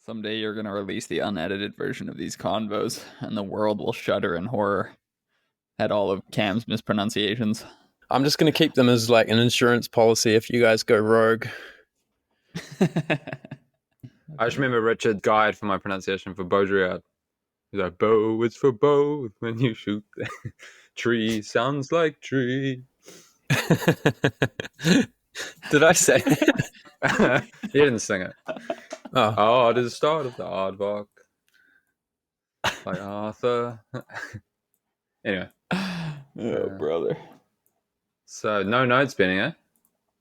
Someday you're going to release the unedited version of these convos, and the world will shudder in horror at all of Cam's mispronunciations. I'm just going to keep them as like an insurance policy if you guys go rogue. I just remember Richard's guide for my pronunciation for Baudrillard. He's like, bow, it's for bow. When you shoot tree, sounds like tree. Did I say it? He didn't sing it. Oh, it is the start of the aardvark by Arthur. Anyway. Oh, brother. So, no notes, Benny, eh?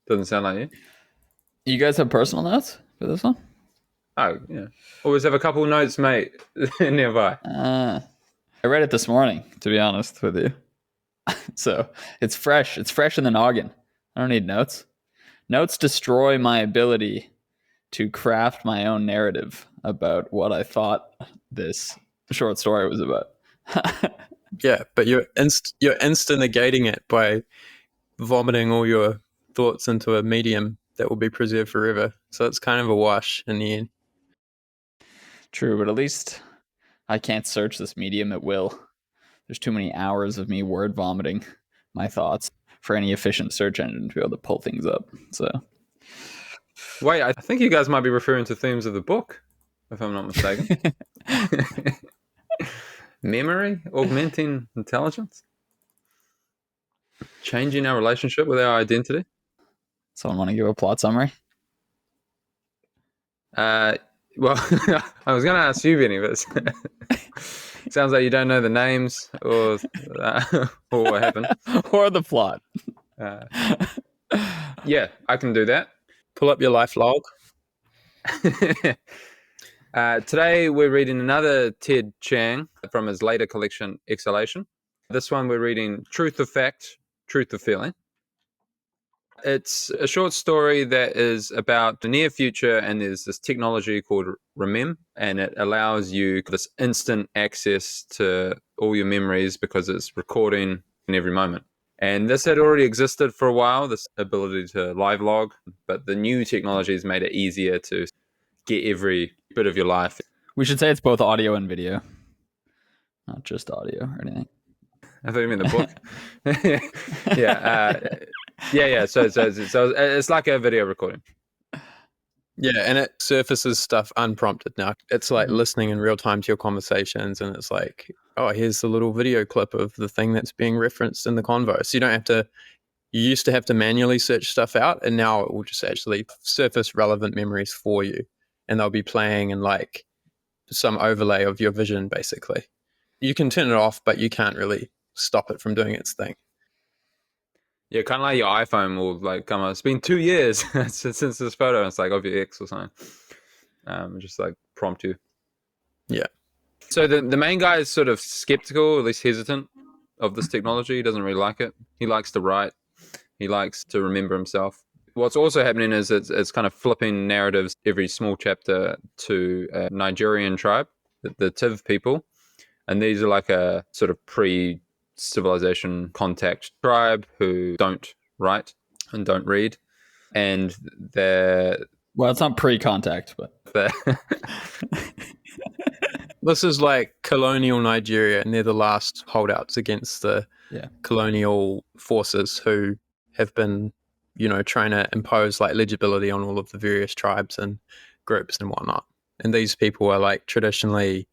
Doesn't sound like you. You guys have personal notes for this one? Oh, yeah. Always have a couple notes, mate, nearby. I read it this morning, to be honest with you. So it's fresh. It's fresh in the noggin. I don't need notes. Notes destroy my ability to craft my own narrative about what I thought this short story was about. Yeah, but you're insta-negating it by vomiting all your thoughts into a medium that will be preserved forever. So it's kind of a wash in the end. True, but at least I can't search this medium at will. There's too many hours of me word vomiting my thoughts for any efficient search engine to be able to pull things up. So, wait, I think you guys might be referring to themes of the book, if I'm not mistaken. Memory, augmenting intelligence, changing our relationship with our identity. Someone want to give a plot summary? Well, I was going to ask you, Benny, but it sounds like you don't know the names or what happened. Or the plot. Yeah, I can do that. Pull up your life log. Today we're reading another Ted Chiang from his later collection, Exhalation. This one we're reading Truth of Fact, Truth of Feeling. It's a short story that is about the near future, and there's this technology called Remem, and it allows you this instant access to all your memories because it's recording in every moment. And this had already existed for a while, this ability to live log, but the new technology has made it easier to get every bit of your life. We should say it's both audio and video, not just audio or anything. I thought you meant the book. Yeah. So it's like a video recording. Yeah, and it surfaces stuff unprompted now. It's like listening in real time to your conversations, and it's like, oh, here's the little video clip of the thing that's being referenced in the convo. So you don't have to, you used to have to manually search stuff out, and now it will just actually surface relevant memories for you. And they'll be playing in like some overlay of your vision, basically. You can turn it off, but you can't really stop it from doing its thing. Yeah, kind of like your iPhone will like come on. It's been 2 years since this photo. It's like of your ex or something. Just like prompt you. Yeah. So the main guy is sort of skeptical, at least hesitant, of this technology. He doesn't really like it. He likes to write. He likes to remember himself. What's also happening is it's kind of flipping narratives every small chapter to a Nigerian tribe, the Tiv people. And these are like a sort of pre-civilization contact tribe who don't write and don't read. And they're... Well, it's not pre-contact, but... This is like colonial Nigeria, and they're the last holdouts against the colonial forces who have been, trying to impose like legibility on all of the various tribes and groups and whatnot. And these people are like traditionally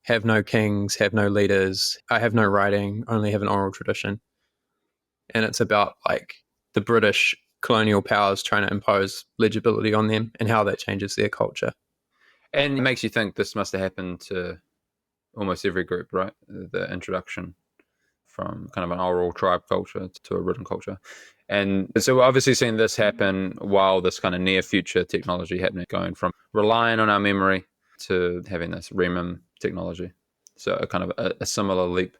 have no kings, have no leaders, have no writing, only have an oral tradition. And it's about like the British colonial powers trying to impose legibility on them and how that changes their culture. And it makes you think this must have happened to almost every group, right? The introduction from kind of an oral tribe culture to a written culture. And so we're obviously seeing this happen while this kind of near future technology happening, going from relying on our memory to having this Remem technology. So a kind of a similar leap.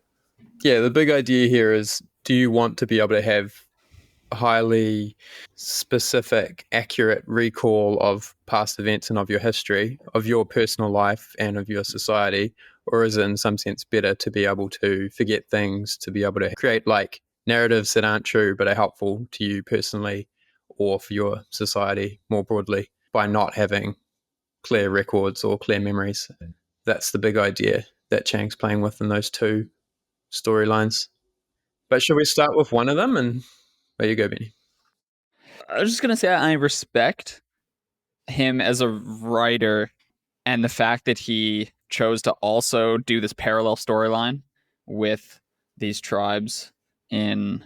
Yeah, the big idea here is, do you want to be able to have highly specific, accurate recall of past events and of your history, of your personal life and of your society? Or is it in some sense better to be able to forget things, to be able to create like narratives that aren't true but are helpful to you personally or for your society more broadly by not having clear records or clear memories. That's the big idea that Chiang's playing with in those two storylines. But should we start with one of them? And there you go, Benny. I was just going to say I respect him as a writer and the fact that he chose to also do this parallel storyline with these tribes in,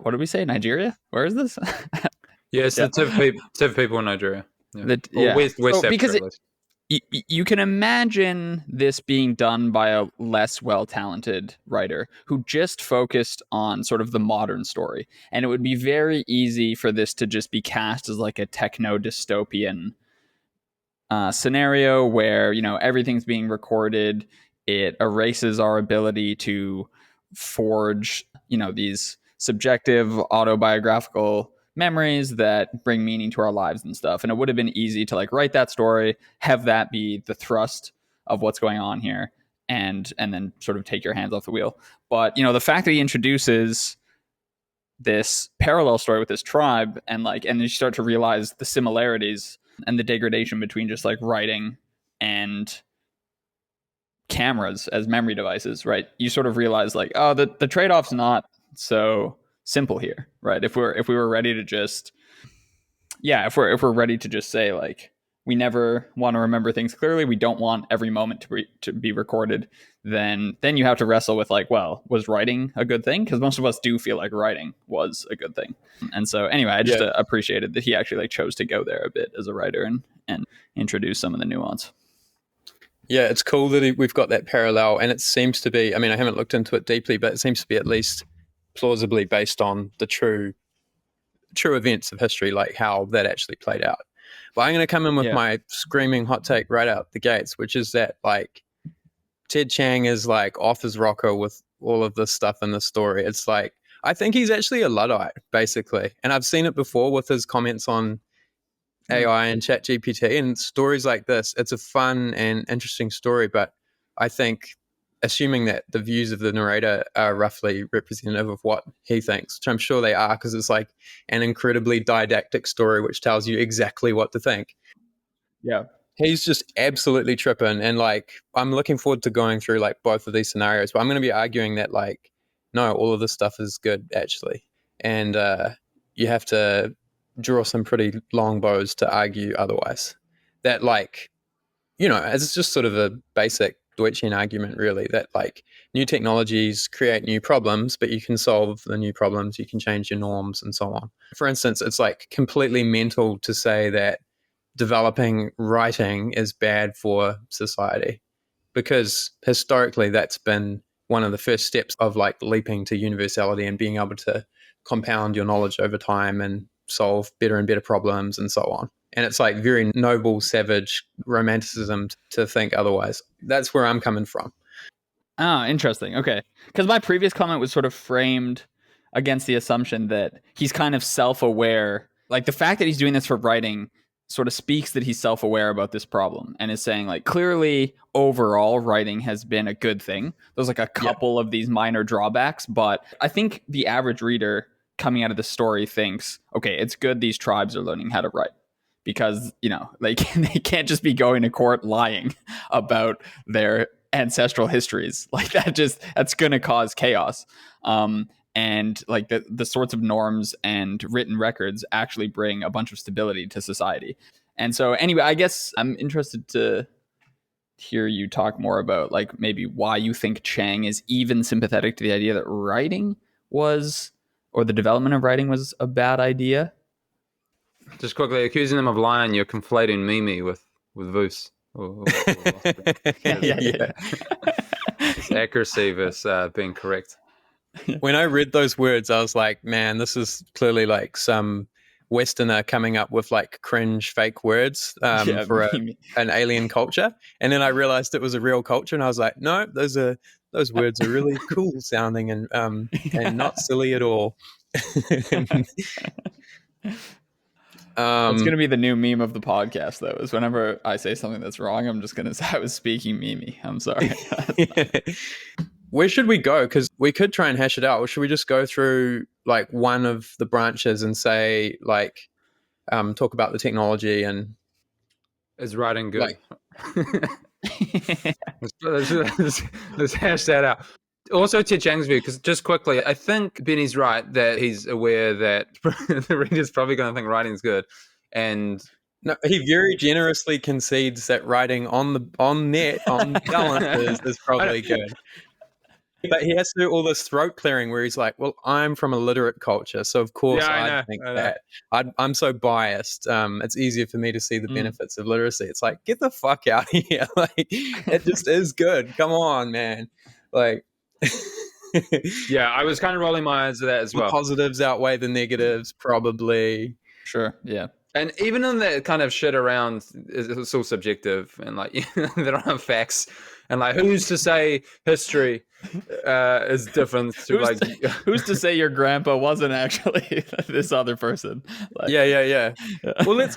what did we say, Nigeria? Where is this? Yeah, it's the Tiv people in Nigeria. Yeah. West so, because Africa, you can imagine this being done by a less well-talented writer who just focused on sort of the modern story. And it would be very easy for this to just be cast as like a techno-dystopian scenario where, everything's being recorded. It erases our ability to forge, these subjective autobiographical memories that bring meaning to our lives and stuff. And it would have been easy to like write that story, have that be the thrust of what's going on here, and then sort of take your hands off the wheel. But the fact that he introduces this parallel story with this tribe and you start to realize the similarities and the degradation between just like writing and cameras as memory devices, right? You sort of realize like, oh, the trade-off's not so simple here, right? If we were ready to just, if we're ready to just say like, we never want to remember things clearly, we don't want every moment to be recorded, then you have to wrestle with like, well, was writing a good thing? Because most of us do feel like writing was a good thing. And so anyway, I just appreciated that he actually like chose to go there a bit as a writer and introduce some of the nuance. Yeah, it's cool that we've got that parallel, and it seems to be, I mean, I haven't looked into it deeply, but it seems to be at least plausibly based on the true events of history, like how that actually played out. But I'm going to come in with my screaming hot take right out the gates, which is that like Ted Chiang is like off his rocker with all of this stuff in the story. It's like, I think he's actually a Luddite, basically. And I've seen it before with his comments on AI and ChatGPT and stories like this. It's a fun and interesting story, but I think assuming that the views of the narrator are roughly representative of what he thinks, which I'm sure they are, because it's like an incredibly didactic story which tells you exactly what to think. Yeah. He's just absolutely tripping. And like, I'm looking forward to going through like both of these scenarios, but I'm going to be arguing that like, no, all of this stuff is good actually. And you have to draw some pretty long bows to argue otherwise. That like, it's just sort of a basic Deutschian argument really, that like new technologies create new problems, but you can solve the new problems, you can change your norms and so on. For instance, it's like completely mental to say that developing writing is bad for society, because historically that's been one of the first steps of like leaping to universality and being able to compound your knowledge over time and solve better and better problems and so on. And it's like very noble, savage romanticism to think otherwise. That's where I'm coming from. Oh, interesting. Okay. Because my previous comment was sort of framed against the assumption that he's kind of self-aware. Like the fact that he's doing this for writing sort of speaks that he's self-aware about this problem and is saying like, clearly overall writing has been a good thing. There's like a couple of these minor drawbacks, but I think the average reader coming out of the story thinks, okay, it's good these tribes are learning how to write. Because, they can't just be going to court lying about their ancestral histories. Like that's going to cause chaos. And like the sorts of norms and written records actually bring a bunch of stability to society. And so anyway, I guess I'm interested to hear you talk more about like maybe why you think Chiang is even sympathetic to the idea that writing was, or the development of writing was a bad idea. Just quickly, accusing them of lying, you're conflating Mimi with Voos. Yeah. It's accuracy versus being correct. When I read those words, I was like, man, this is clearly like some Westerner coming up with like cringe fake words for an alien culture. And then I realized it was a real culture, and I was like, no, those words are really cool sounding and not silly at all. It's going to be the new meme of the podcast, though, is whenever I say something that's wrong, I'm just going to say I was speaking Mimi. I'm sorry. Where should we go? Because we could try and hash it out. Or should we just go through like one of the branches and say like, talk about the technology and... Is writing good? Like, let's hash that out. Also, Ted Chiang's view, because just quickly, I think Benny's right that he's aware that the reader's probably going to think writing's good, and no, he very generously concedes that writing on balance is probably good. But he has to do all this throat clearing where he's like, well, I'm from a literate culture, so of course I think that. I'm so biased. It's easier for me to see the benefits of literacy. It's like, get the fuck out of here. Like, it just is good. Come on, man. Like, yeah, I was kind of rolling my eyes at that as well. The positives outweigh the negatives, probably. Sure, yeah. And even on that kind of shit around, it's all subjective, and like there aren't facts, and like who's to say history is different to who's to say your grandpa wasn't actually this other person? Like, yeah. Well, let's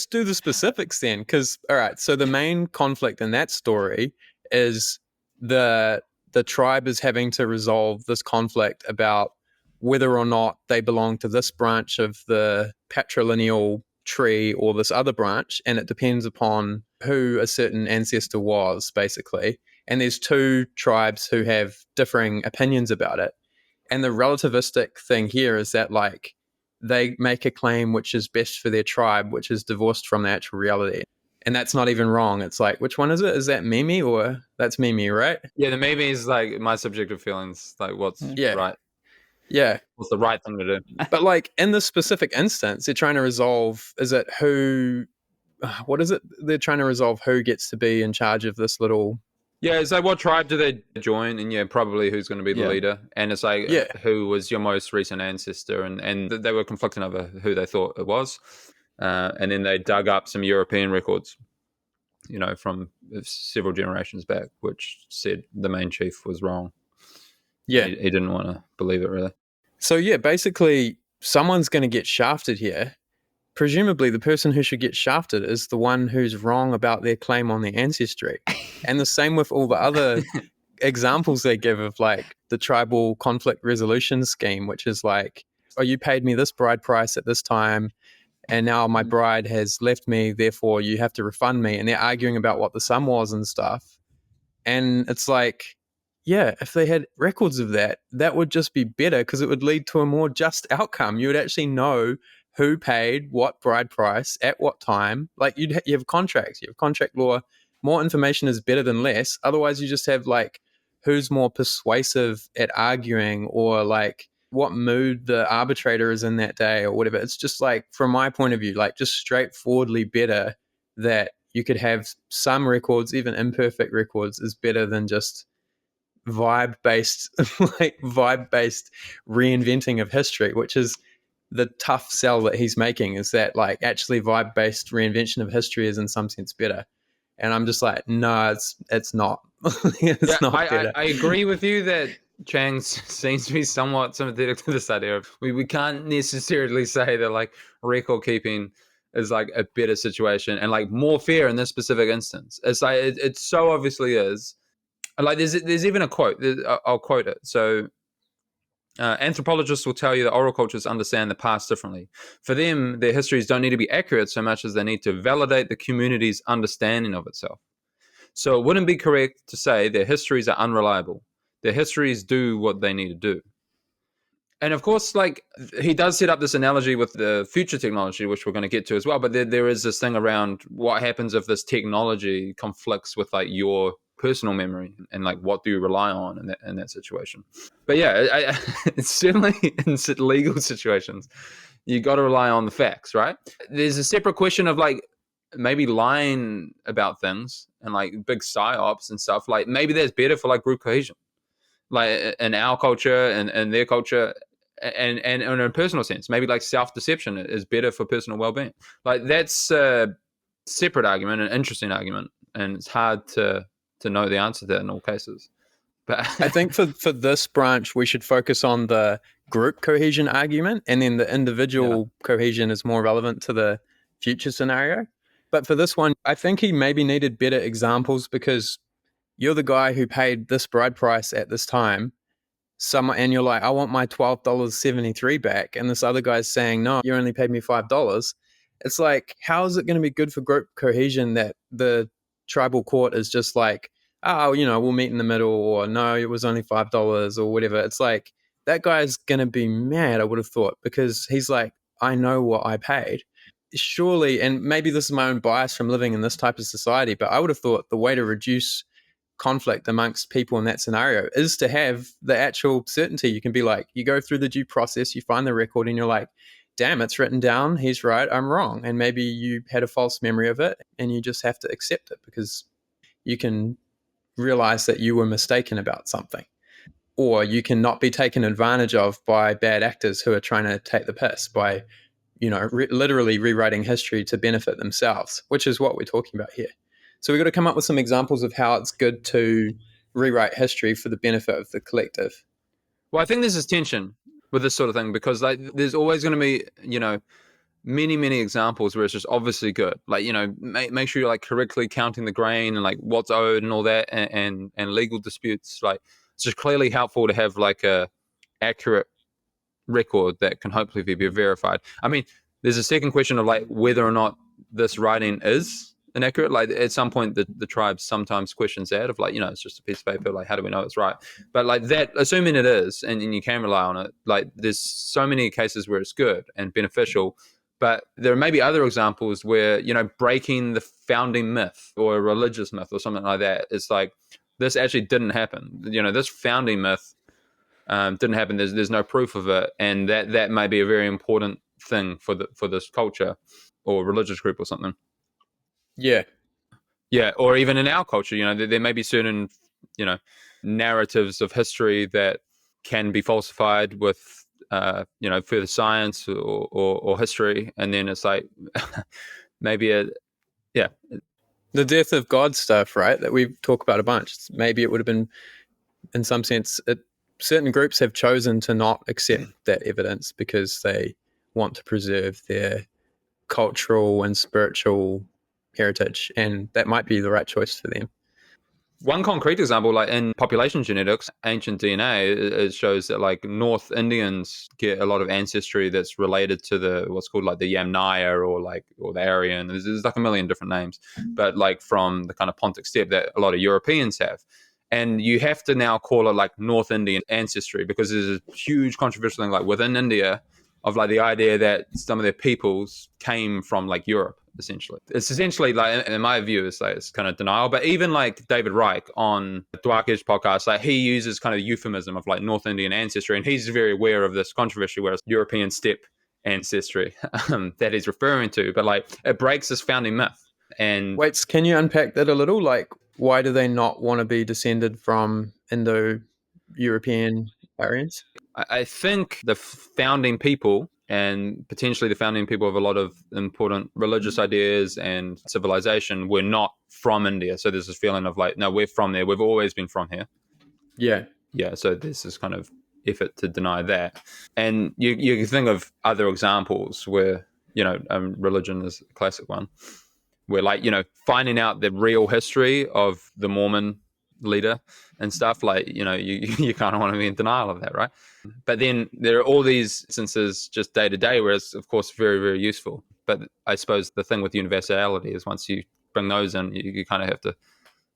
do the specifics then, because all right, so the main conflict in that story is the tribe is having to resolve this conflict about whether or not they belong to this branch of the patrilineal tree or this other branch, and it depends upon who a certain ancestor was, basically. And there's two tribes who have differing opinions about it. And the relativistic thing here is that, like, they make a claim which is best for their tribe, which is divorced from the actual reality. And that's not even wrong. It's like, which one is it? Is that Mimi or that's Mimi, right? Yeah, the Mimi is like my subjective feelings, like what's right. Yeah. What's the right thing to do? But like in this specific instance, they're trying to resolve, what is it? They're trying to resolve who gets to be in charge of this little... Yeah, it's like what tribe do they join? And probably who's going to be the leader. And it's like who was your most recent ancestor? And they were conflicting over who they thought it was. And then they dug up some European records, from several generations back, which said the main chief was wrong. Yeah. He didn't want to believe it, really. So, basically, someone's going to get shafted here. Presumably, the person who should get shafted is the one who's wrong about their claim on their ancestry. And the same with all the other examples they give of, like, the tribal conflict resolution scheme, which is like, oh, you paid me this bride price at this time, and now my bride has left me, therefore you have to refund me. And they're arguing about what the sum was and stuff. And it's like... yeah, if they had records of that, that would just be better because it would lead to a more just outcome. You would actually know who paid what bride price at what time. Like you have contracts, you have contract law. More information is better than less. Otherwise, you just have like who's more persuasive at arguing or like what mood the arbitrator is in that day or whatever. It's just like, from my point of view, like just straightforwardly better that you could have some records, even imperfect records, is better than just vibe-based reinventing of history, which is the tough sell that he's making, is that like actually vibe-based reinvention of history is in some sense better. And I'm just like, no, it's not. It's not better. I agree with you that Chiang seems to be somewhat sympathetic to this idea of we can't necessarily say that like record keeping is like a better situation and like more fair in this specific instance. It's like it so obviously is. Like there's even a quote. I'll quote it. So anthropologists will tell you that oral cultures understand the past differently. For them, their histories don't need to be accurate so much as they need to validate the community's understanding of itself. So it wouldn't be correct to say their histories are unreliable. Their histories do what they need to do. And of course, like he does set up this analogy with the future technology, which we're going to get to as well. But there is this thing around what happens if this technology conflicts with like your personal memory and like what do you rely on in that situation. But yeah, it's certainly in legal situations you got to rely on the facts, right? There's a separate question of like maybe lying about things and like big psyops and stuff. Like maybe that's better for like group cohesion, like in our culture and their culture, and in a personal sense, maybe like self-deception is better for personal well-being. Like that's a separate argument, an interesting argument, and it's hard to know the answer to that in all cases. But I think for this branch, we should focus on the group cohesion argument, and then the individual cohesion is more relevant to the future scenario. But for this one, I think he maybe needed better examples because you're the guy who paid this bride price at this time. And you're like, I want my $12.73 back. And this other guy's saying, no, you only paid me $5. It's like, how is it going to be good for group cohesion that the tribal court is just like, oh, we'll meet in the middle, or no, it was only $5 or whatever. It's like, that guy's going to be mad, I would have thought, because he's like, I know what I paid. Surely, and maybe this is my own bias from living in this type of society, but I would have thought the way to reduce conflict amongst people in that scenario is to have the actual certainty. You can be like, you go through the due process, you find the record, and you're like, damn, it's written down, he's right, I'm wrong. And maybe you had a false memory of it, and you just have to accept it because you can realize that you were mistaken about something. Or you can not be taken advantage of by bad actors who are trying to take the piss by, literally rewriting history to benefit themselves, which is what we're talking about here. So we've got to come up with some examples of how it's good to rewrite history for the benefit of the collective. Well, I think there's this tension with this sort of thing because there's always going to be, many examples where it's just obviously good. Like, make sure you're correctly counting the grain and what's owed and all that, and legal disputes. It's just clearly helpful to have a accurate record that can hopefully be verified. I mean, there's a second question of whether or not this writing is inaccurate. At some point, the tribe sometimes questions that of it's just a piece of paper. How do we know it's right? But that, assuming it is, and you can rely on it. There's so many cases where it's good and beneficial. But there may be other examples where, breaking the founding myth or a religious myth or something like that, it's this actually didn't happen. This founding myth didn't happen. There's no proof of it. And that may be a very important thing for this culture or religious group or something. Yeah. Yeah. Or even in our culture, there may be certain, narratives of history that can be falsified with further science or history, and then it's maybe the death of God stuff, right? That we talk about a bunch. Maybe it would have been, in some sense, certain groups have chosen to not accept that evidence because they want to preserve their cultural and spiritual heritage, and that might be the right choice for them. One concrete example, in population genetics, ancient DNA, it shows that North Indians get a lot of ancestry that's related to what's called the Yamnaya or the Aryan. There's a million different names, but from the kind of Pontic steppe that a lot of Europeans have. And you have to now call it North Indian ancestry because there's a huge controversial thing within India of the idea that some of their peoples came from Europe. Essentially, it's essentially in my view, it's kind of denial. But even David Reich on Dwarkish podcast, he uses kind of euphemism of North Indian ancestry, and he's very aware of this controversy where it's European steppe ancestry that he's referring to. But it breaks this founding myth. And wait, can you unpack that a little? Why do they not want to be descended from Indo-European Aryans? I think the founding people, and potentially the founding people of a lot of important religious ideas and civilization, were not from India. So there's this feeling of no, we're from there. We've always been from here. Yeah. Yeah. So there's this kind of effort to deny that. And you think of other examples where, religion is a classic one, where finding out the real history of the Mormon leader and stuff, you kind of want to be in denial of that, right? But then there are all these instances just day to day where it's of course very, very useful. But I suppose the thing with universality is once you bring those in, you kind of have to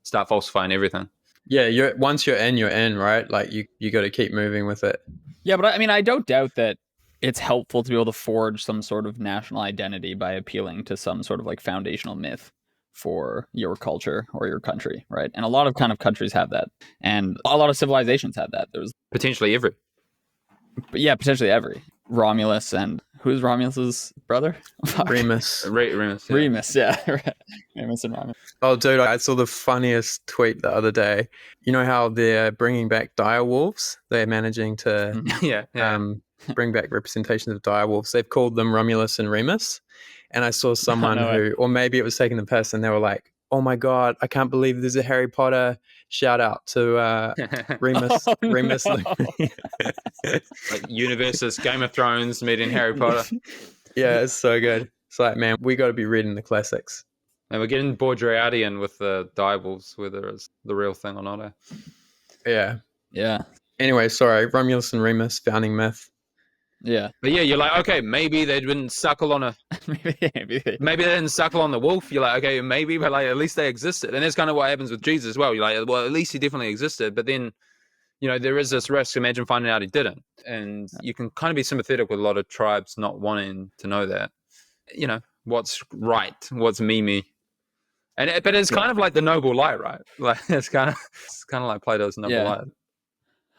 start falsifying everything. Yeah, once you're in, right? You got to keep moving with it. Yeah, but I mean, I don't doubt that it's helpful to be able to forge some sort of national identity by appealing to some sort of foundational myth for your culture or your country, right? And a lot of kind of countries have that, and a lot of civilizations have that. There's potentially every Romulus, and who's Romulus's brother? Remus. Remus, yeah. Remus and Romulus. Oh, dude, I saw the funniest tweet the other day. You know how they're bringing back dire wolves? They're managing to bring back representations of dire wolves. They've called them Romulus and Remus. And I saw someone or maybe it was taking the piss, and they were like, oh my God, I can't believe there's a Harry Potter shout out to Remus. Remus. No. Universe's Game of Thrones meeting Harry Potter. Yeah, it's so good. It's man, we got to be reading the classics. And we're getting Baudrillardian with the direwolves, whether it's the real thing or not. Yeah. Yeah. Anyway, sorry, Romulus and Remus, founding myth. Yeah. But yeah, you're like, okay, maybe they didn't suckle on maybe they didn't suckle on the wolf. You're like, okay, maybe, but like at least they existed. And that's kind of what happens with Jesus as well. You're like, well, at least he definitely existed. But then, there is this risk. Imagine finding out he didn't. And you can kind of be sympathetic with a lot of tribes not wanting to know that. What's right, what's me. But it's kind of like the noble light, right? Like it's kind of like Plato's noble light.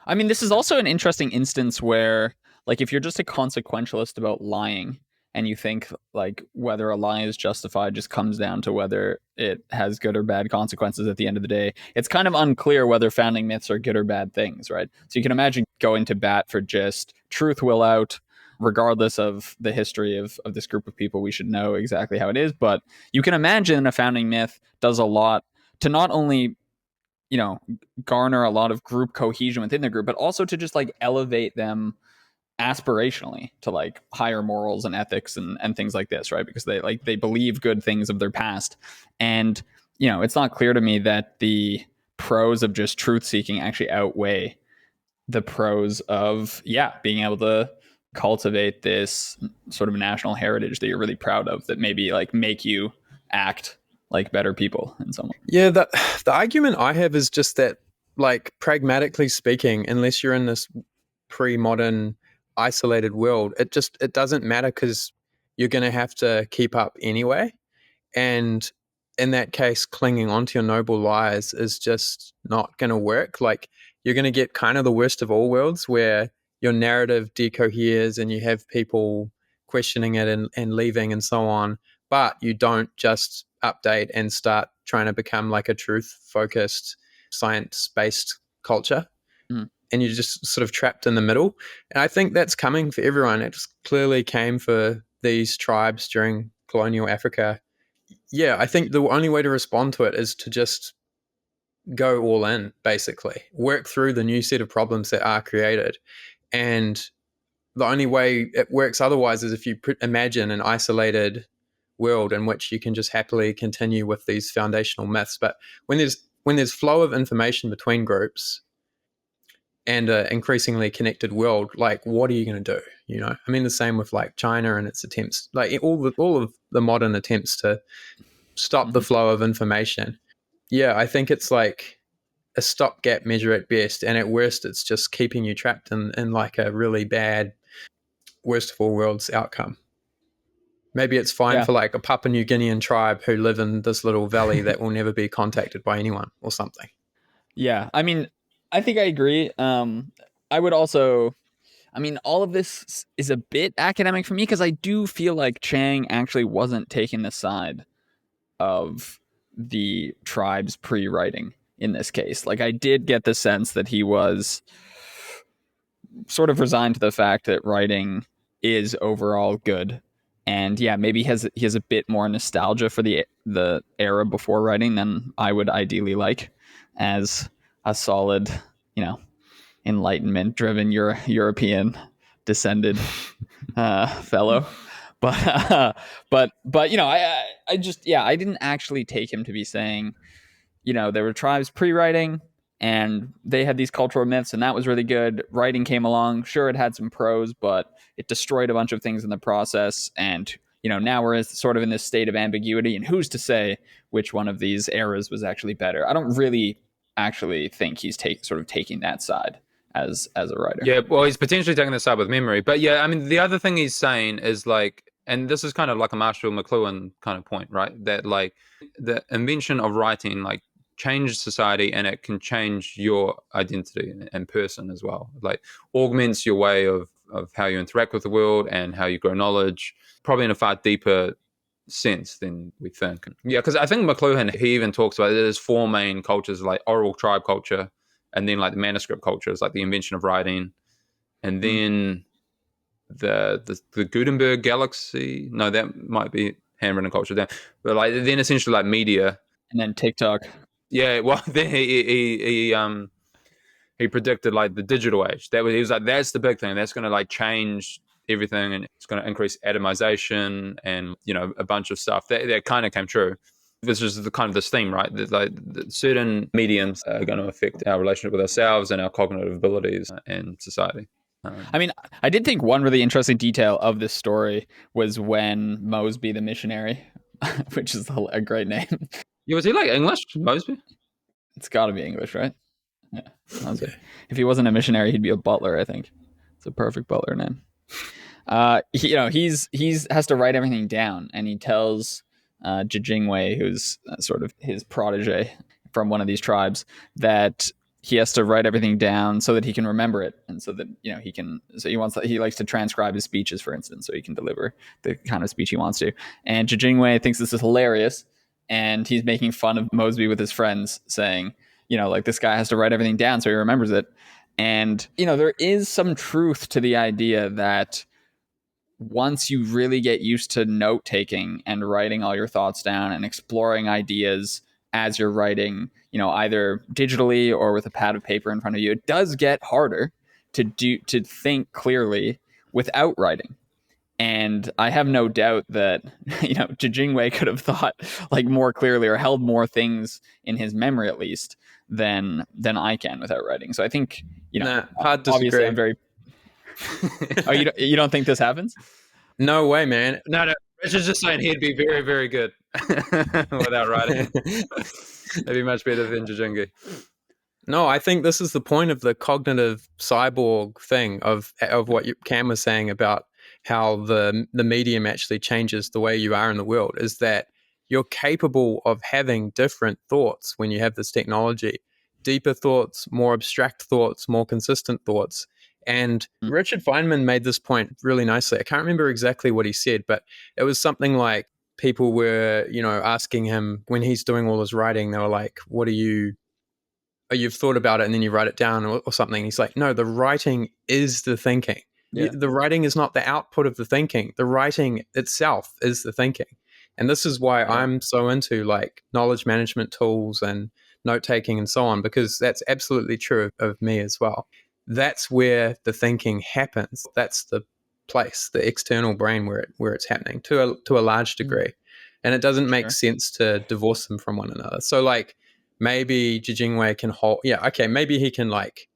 I mean, this is also an interesting instance where, like, if you're just a consequentialist about lying and you think, like, whether a lie is justified just comes down to whether it has good or bad consequences at the end of the day, it's kind of unclear whether founding myths are good or bad things, right? So you can imagine going to bat for just truth will out, regardless of the history of this group of people. We should know exactly how it is. But you can imagine a founding myth does a lot to not only garner a lot of group cohesion within the group, but also to just like elevate them aspirationally to like higher morals and ethics and things like this, right? Because they believe good things of their past. And it's not clear to me that the pros of just truth seeking actually outweigh the pros of being able to cultivate this sort of national heritage that you're really proud of, that maybe like make you act like better people in some way. Yeah, the argument I have is just that, like, pragmatically speaking, unless you're in this pre-modern isolated world, it doesn't matter, because you're going to have to keep up anyway. And in that case, clinging onto your noble lies is just not going to work. Like, you're going to get kind of the worst of all worlds, where your narrative decoheres and you have people questioning it and leaving and so on, but you don't just update and start trying to become like a truth-focused, science-based culture. And you're just sort of trapped in the middle. And I think that's coming for everyone. It just clearly came for these tribes during colonial Africa. Yeah, I think the only way to respond to it is to just go all in, basically. Work through the new set of problems that are created. And the only way it works otherwise is if you imagine an isolated world in which you can just happily continue with these foundational myths. But when there's flow of information between groups and an increasingly connected world, like, what are you going to do? I mean, the same with like China and its attempts, like all of the modern attempts to stop the flow of information. Yeah, I think it's like a stopgap measure at best, and at worst, it's just keeping you trapped in like a really bad, worst of all worlds outcome. Maybe it's fine for like a Papua New Guinean tribe who live in this little valley that will never be contacted by anyone or something. Yeah, I mean, I think I agree. I would also, all of this is a bit academic for me, because I do feel like Chiang actually wasn't taking the side of the tribes pre-writing in this case. Like, I did get the sense that he was sort of resigned to the fact that writing is overall good. And maybe he has a bit more nostalgia for the era before writing than I would ideally like, as a solid, Enlightenment-driven European descended fellow. But I just I didn't actually take him to be saying, there were tribes pre-writing and they had these cultural myths and that was really good. Writing came along, sure, it had some pros, but it destroyed a bunch of things in the process. And now we're sort of in this state of ambiguity, and who's to say which one of these eras was actually better? I don't really actually think he's sort of taking that side as a writer. Yeah, well, he's potentially taking this side with memory. But yeah, the other thing he's saying is like, and this is kind of like a Marshall McLuhan kind of point, right? That like the invention of writing like changed society, and it can change your identity and person as well. Like augments your way of how you interact with the world and how you grow knowledge, probably in a far deeper sense than we think. Yeah, because I think McLuhan, he even talks about there's four main cultures, like oral tribe culture, and then like the manuscript culture is like the invention of writing, and then the Gutenberg galaxy. No, that might be handwritten culture. Then, but like then essentially like media, and then TikTok. Yeah, well, then he predicted like the digital age. He was like, that's the big thing. That's going to like change everything, and it's going to increase atomization and a bunch of stuff. That kind of came true. This is the kind of this theme, right? That certain mediums are going to affect our relationship with ourselves and our cognitive abilities and society. I mean, I did think one really interesting detail of this story was when Mosby the missionary, which is a great name. Yeah, was he like English, Mosby? It's got to be English, right? Yeah. If he wasn't a missionary, he'd be a butler, I think. It's a perfect butler name. He's has to write everything down, and he tells Jijingwei, who's sort of his protege from one of these tribes, that he has to write everything down so that he can remember it, and so that he can. So he likes to transcribe his speeches, for instance, so he can deliver the kind of speech he wants to. And Jijingwei thinks this is hilarious, and he's making fun of Mosby with his friends, saying, like, this guy has to write everything down so he remembers it. And there is some truth to the idea that once you really get used to note taking and writing all your thoughts down and exploring ideas as you're writing, either digitally or with a pad of paper in front of you, it does get harder to think clearly without writing. And I have no doubt that Jijingwei could have thought like more clearly or held more things in his memory at least than I can without writing. So I think hard to obviously disagree. I'm very. Oh, you don't think this happens? No way, man. No. Richard's just saying he'd be very, very good without writing. That'd be much better than Jijingi. No, I think this is the point of the cognitive cyborg thing of what Cam was saying about how the medium actually changes the way you are in the world, is that you're capable of having different thoughts when you have this technology, deeper thoughts, more abstract thoughts, more consistent thoughts. And Richard Feynman made this point really nicely. I can't remember exactly what he said, but it was something like people were, asking him when he's doing all his writing, they were like, you've thought about it and then you write it down or something. He's like, no, the writing is the thinking. Yeah. The writing is not the output of the thinking. The writing itself is the thinking. And this is why I'm so into like knowledge management tools and note-taking and so on, because that's absolutely true of me as well. That's where the thinking happens. That's the place, the external brain where it's happening to a large degree. And it doesn't make sense to divorce them from one another. So like maybe Jijingwei can hold, maybe he can like,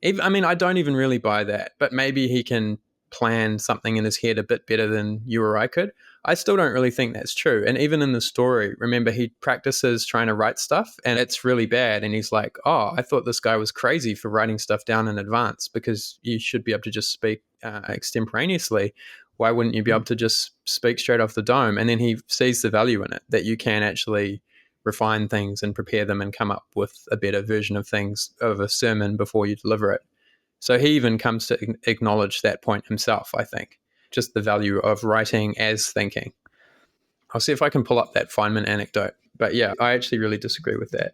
I don't even really buy that, but maybe he can plan something in his head a bit better than you or I could. I still don't really think that's true. And even in the story, remember, he practices trying to write stuff and it's really bad. And he's like, oh, I thought this guy was crazy for writing stuff down in advance because you should be able to just speak extemporaneously. Why wouldn't you be able to just speak straight off the dome? And then he sees the value in it, that you can actually refine things and prepare them and come up with a better version of things, of a sermon before you deliver it. So he even comes to acknowledge that point himself, I think. Just the value of writing as thinking. I'll see if I can pull up that Feynman anecdote. But yeah, I actually really disagree with that.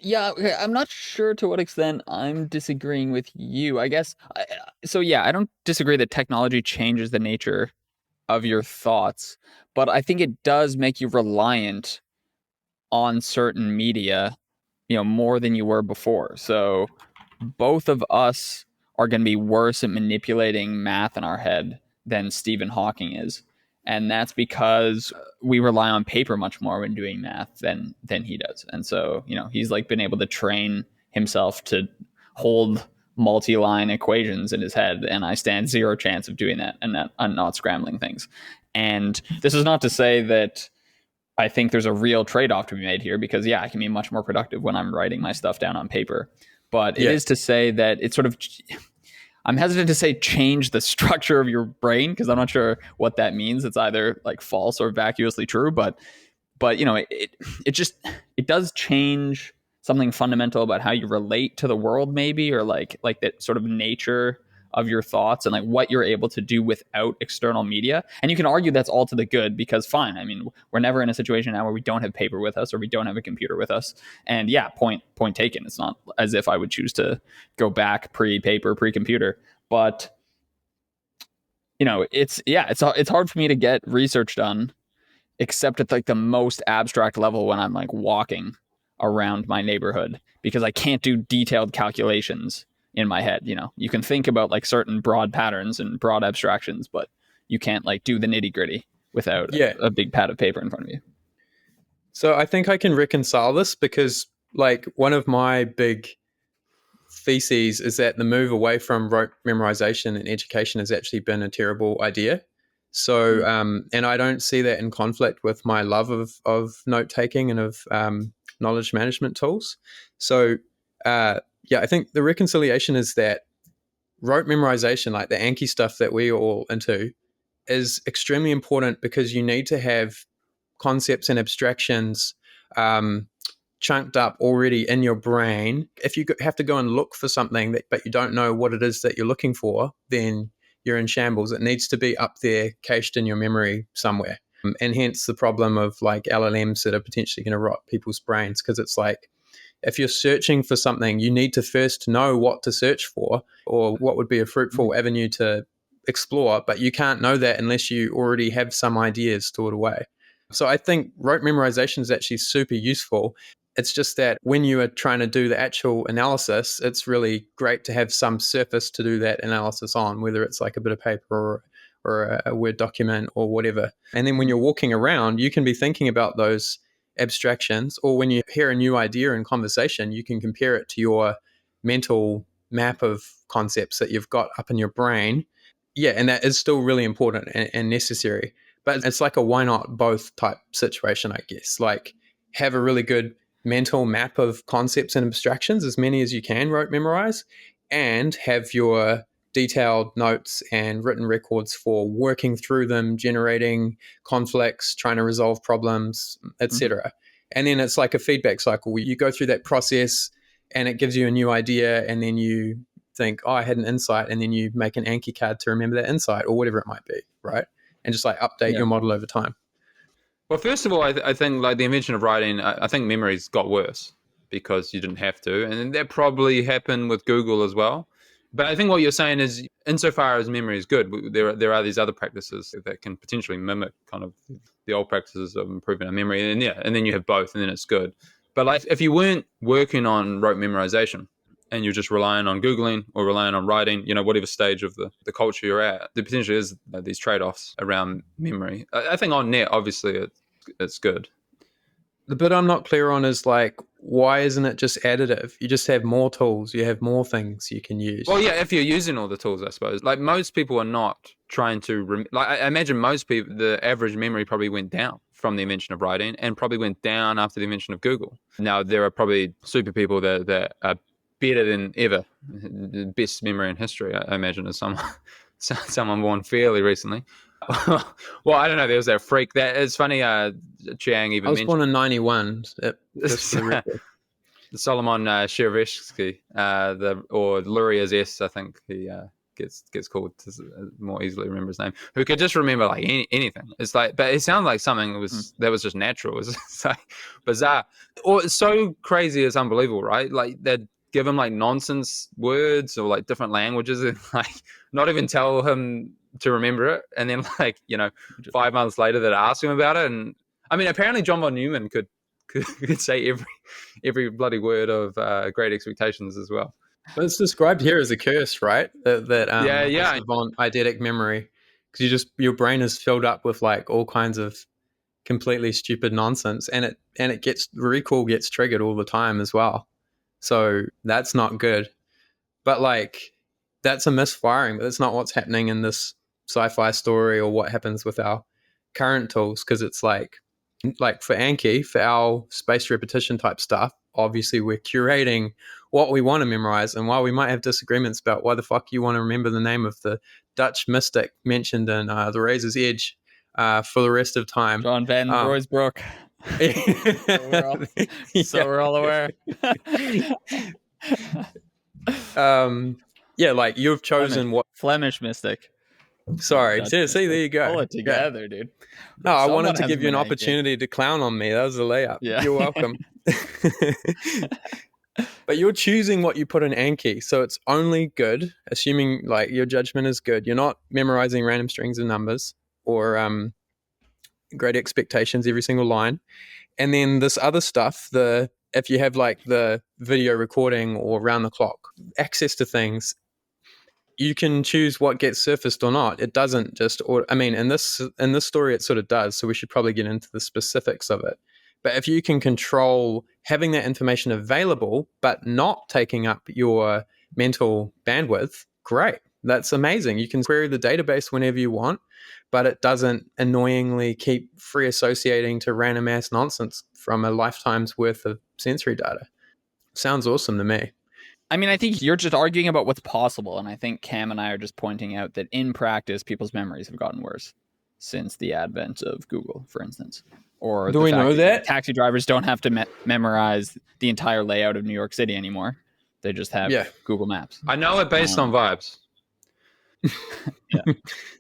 Yeah, okay. I'm not sure to what extent I'm disagreeing with you. I guess, I don't disagree that technology changes the nature of your thoughts, but I think it does make you reliant on certain media, more than you were before. So both of us are going to be worse at manipulating math in our head than Stephen Hawking is. And that's because we rely on paper much more when doing math than he does. And so, he's like been able to train himself to hold multi-line equations in his head. And I stand zero chance of doing that and that I'm not scrambling things. And this is not to say that I think there's a real trade-off to be made here because, I can be much more productive when I'm writing my stuff down on paper. But it is to say that it's sort of, I'm hesitant to say change the structure of your brain because I'm not sure what that means. It's either like false or vacuously true, but it does change something fundamental about how you relate to the world, maybe, or like that sort of nature of your thoughts and like what you're able to do without external media. And you can argue that's all to the good because fine. I mean, we're never in a situation now where we don't have paper with us or we don't have a computer with us. And point taken. It's not as if I would choose to go back pre-paper, pre-computer, but it's hard for me to get research done except at like the most abstract level when I'm like walking around my neighborhood because I can't do detailed calculations in my head. You can think about like certain broad patterns and broad abstractions, but you can't like do the nitty gritty without a big pad of paper in front of you. So I think I can reconcile this because like one of my big theses is that the move away from rote memorization and education has actually been a terrible idea. So, and I don't see that in conflict with my love of note taking and of knowledge management tools. So, I think the reconciliation is that rote memorization, like the Anki stuff that we are all into, is extremely important because you need to have concepts and abstractions chunked up already in your brain. If you have to go and look for something but you don't know what it is that you're looking for, then you're in shambles. It needs to be up there, cached in your memory somewhere. And hence the problem of like LLMs that are potentially going to rot people's brains, because it's like, if you're searching for something, you need to first know what to search for or what would be a fruitful avenue to explore, but you can't know that unless you already have some ideas stored away. So I think rote memorization is actually super useful. It's just that when you are trying to do the actual analysis, it's really great to have some surface to do that analysis on, whether it's like a bit of paper or a Word document or whatever. And then when you're walking around, you can be thinking about those abstractions, or when you hear a new idea in conversation, you can compare it to your mental map of concepts that you've got up in your brain. Yeah, and that is still really important and necessary. But it's like a why not both type situation, I guess. Like, have a really good mental map of concepts and abstractions, as many as you can rote memorize, and have your detailed notes and written records for working through them, generating conflicts, trying to resolve problems, etc. And then it's like a feedback cycle where you go through that process and it gives you a new idea, and then you think, oh, I had an insight, and then you make an Anki card to remember that insight or whatever it might be, right? And just like update your model over time. Well, first of all, I think like the invention of writing, I think memories got worse because you didn't have to. And that probably happened with Google as well. But I think what you're saying is, insofar as memory is good, there are these other practices that can potentially mimic kind of the old practices of improving our memory. And then you have both, and then it's good. But like, if you weren't working on rote memorization and you're just relying on Googling or relying on writing, whatever stage of the culture you're at, there potentially is these trade-offs around memory. I think on net, obviously, it's good. The bit I'm not clear on is like, why isn't it just additive? You just have more tools, you have more things you can use. Well, yeah, if you're using all the tools, I suppose. Like, most people are not trying to I imagine most people, the average memory probably went down from the invention of writing, and probably went down after the invention of Google. Now, there are probably super people that are better than ever. The best memory in history, I imagine, is someone born fairly recently. Well, I don't know. There was that freak. That it's funny. Chiang even mentioned. I was born in '91. Solomon Cherevsky, or Luria's S, I think he gets called to more easily remember his name. Who could just remember like anything. It's like, but it sounds like something that was just natural. It's like bizarre, or it's so crazy. It's unbelievable, right? Like they'd give him like nonsense words or like different languages, and like not even tell him to remember it, and then 5 months later they'd ask him about it. And I mean, apparently John von Neumann could say every bloody word of Great Expectations as well. But it's described here as a curse, right? That eidetic memory, because your brain is filled up with like all kinds of completely stupid nonsense, and it gets recall gets triggered all the time as well. So that's not good. But like, that's a misfiring, but that's not what's happening in this sci-fi story or what happens with our current tools, because it's like for Anki, for our spaced repetition type stuff, obviously we're curating what we want to memorize. And while we might have disagreements about why the fuck you want to remember the name of the Dutch mystic mentioned in The Razor's Edge for the rest of time, John Van Roysbroek. We're all aware. Like you've chosen Flemish mystic. Sorry, see, there you go. Pull it together, dude. No, I wanted to give you an opportunity to clown on me. That was a layup. Yeah. You're welcome. But you're choosing what you put in Anki, so it's only good, assuming like your judgment is good. You're not memorizing random strings of numbers or Great Expectations every single line. And then this other stuff, if you have like the video recording or round the clock access to things, you can choose what gets surfaced or not. It doesn't just, in this story, it sort of does. So we should probably get into the specifics of it. But if you can control having that information available, but not taking up your mental bandwidth, great. That's amazing. You can query the database whenever you want, but it doesn't annoyingly keep free associating to random ass nonsense from a lifetime's worth of sensory data. Sounds awesome to me. I mean, I think you're just arguing about what's possible. And I think Cam and I are just pointing out that in practice, people's memories have gotten worse since the advent of Google, for instance. Or do we know that? Taxi drivers don't have to memorize the entire layout of New York City anymore. They just have Google Maps. I know it based on vibes.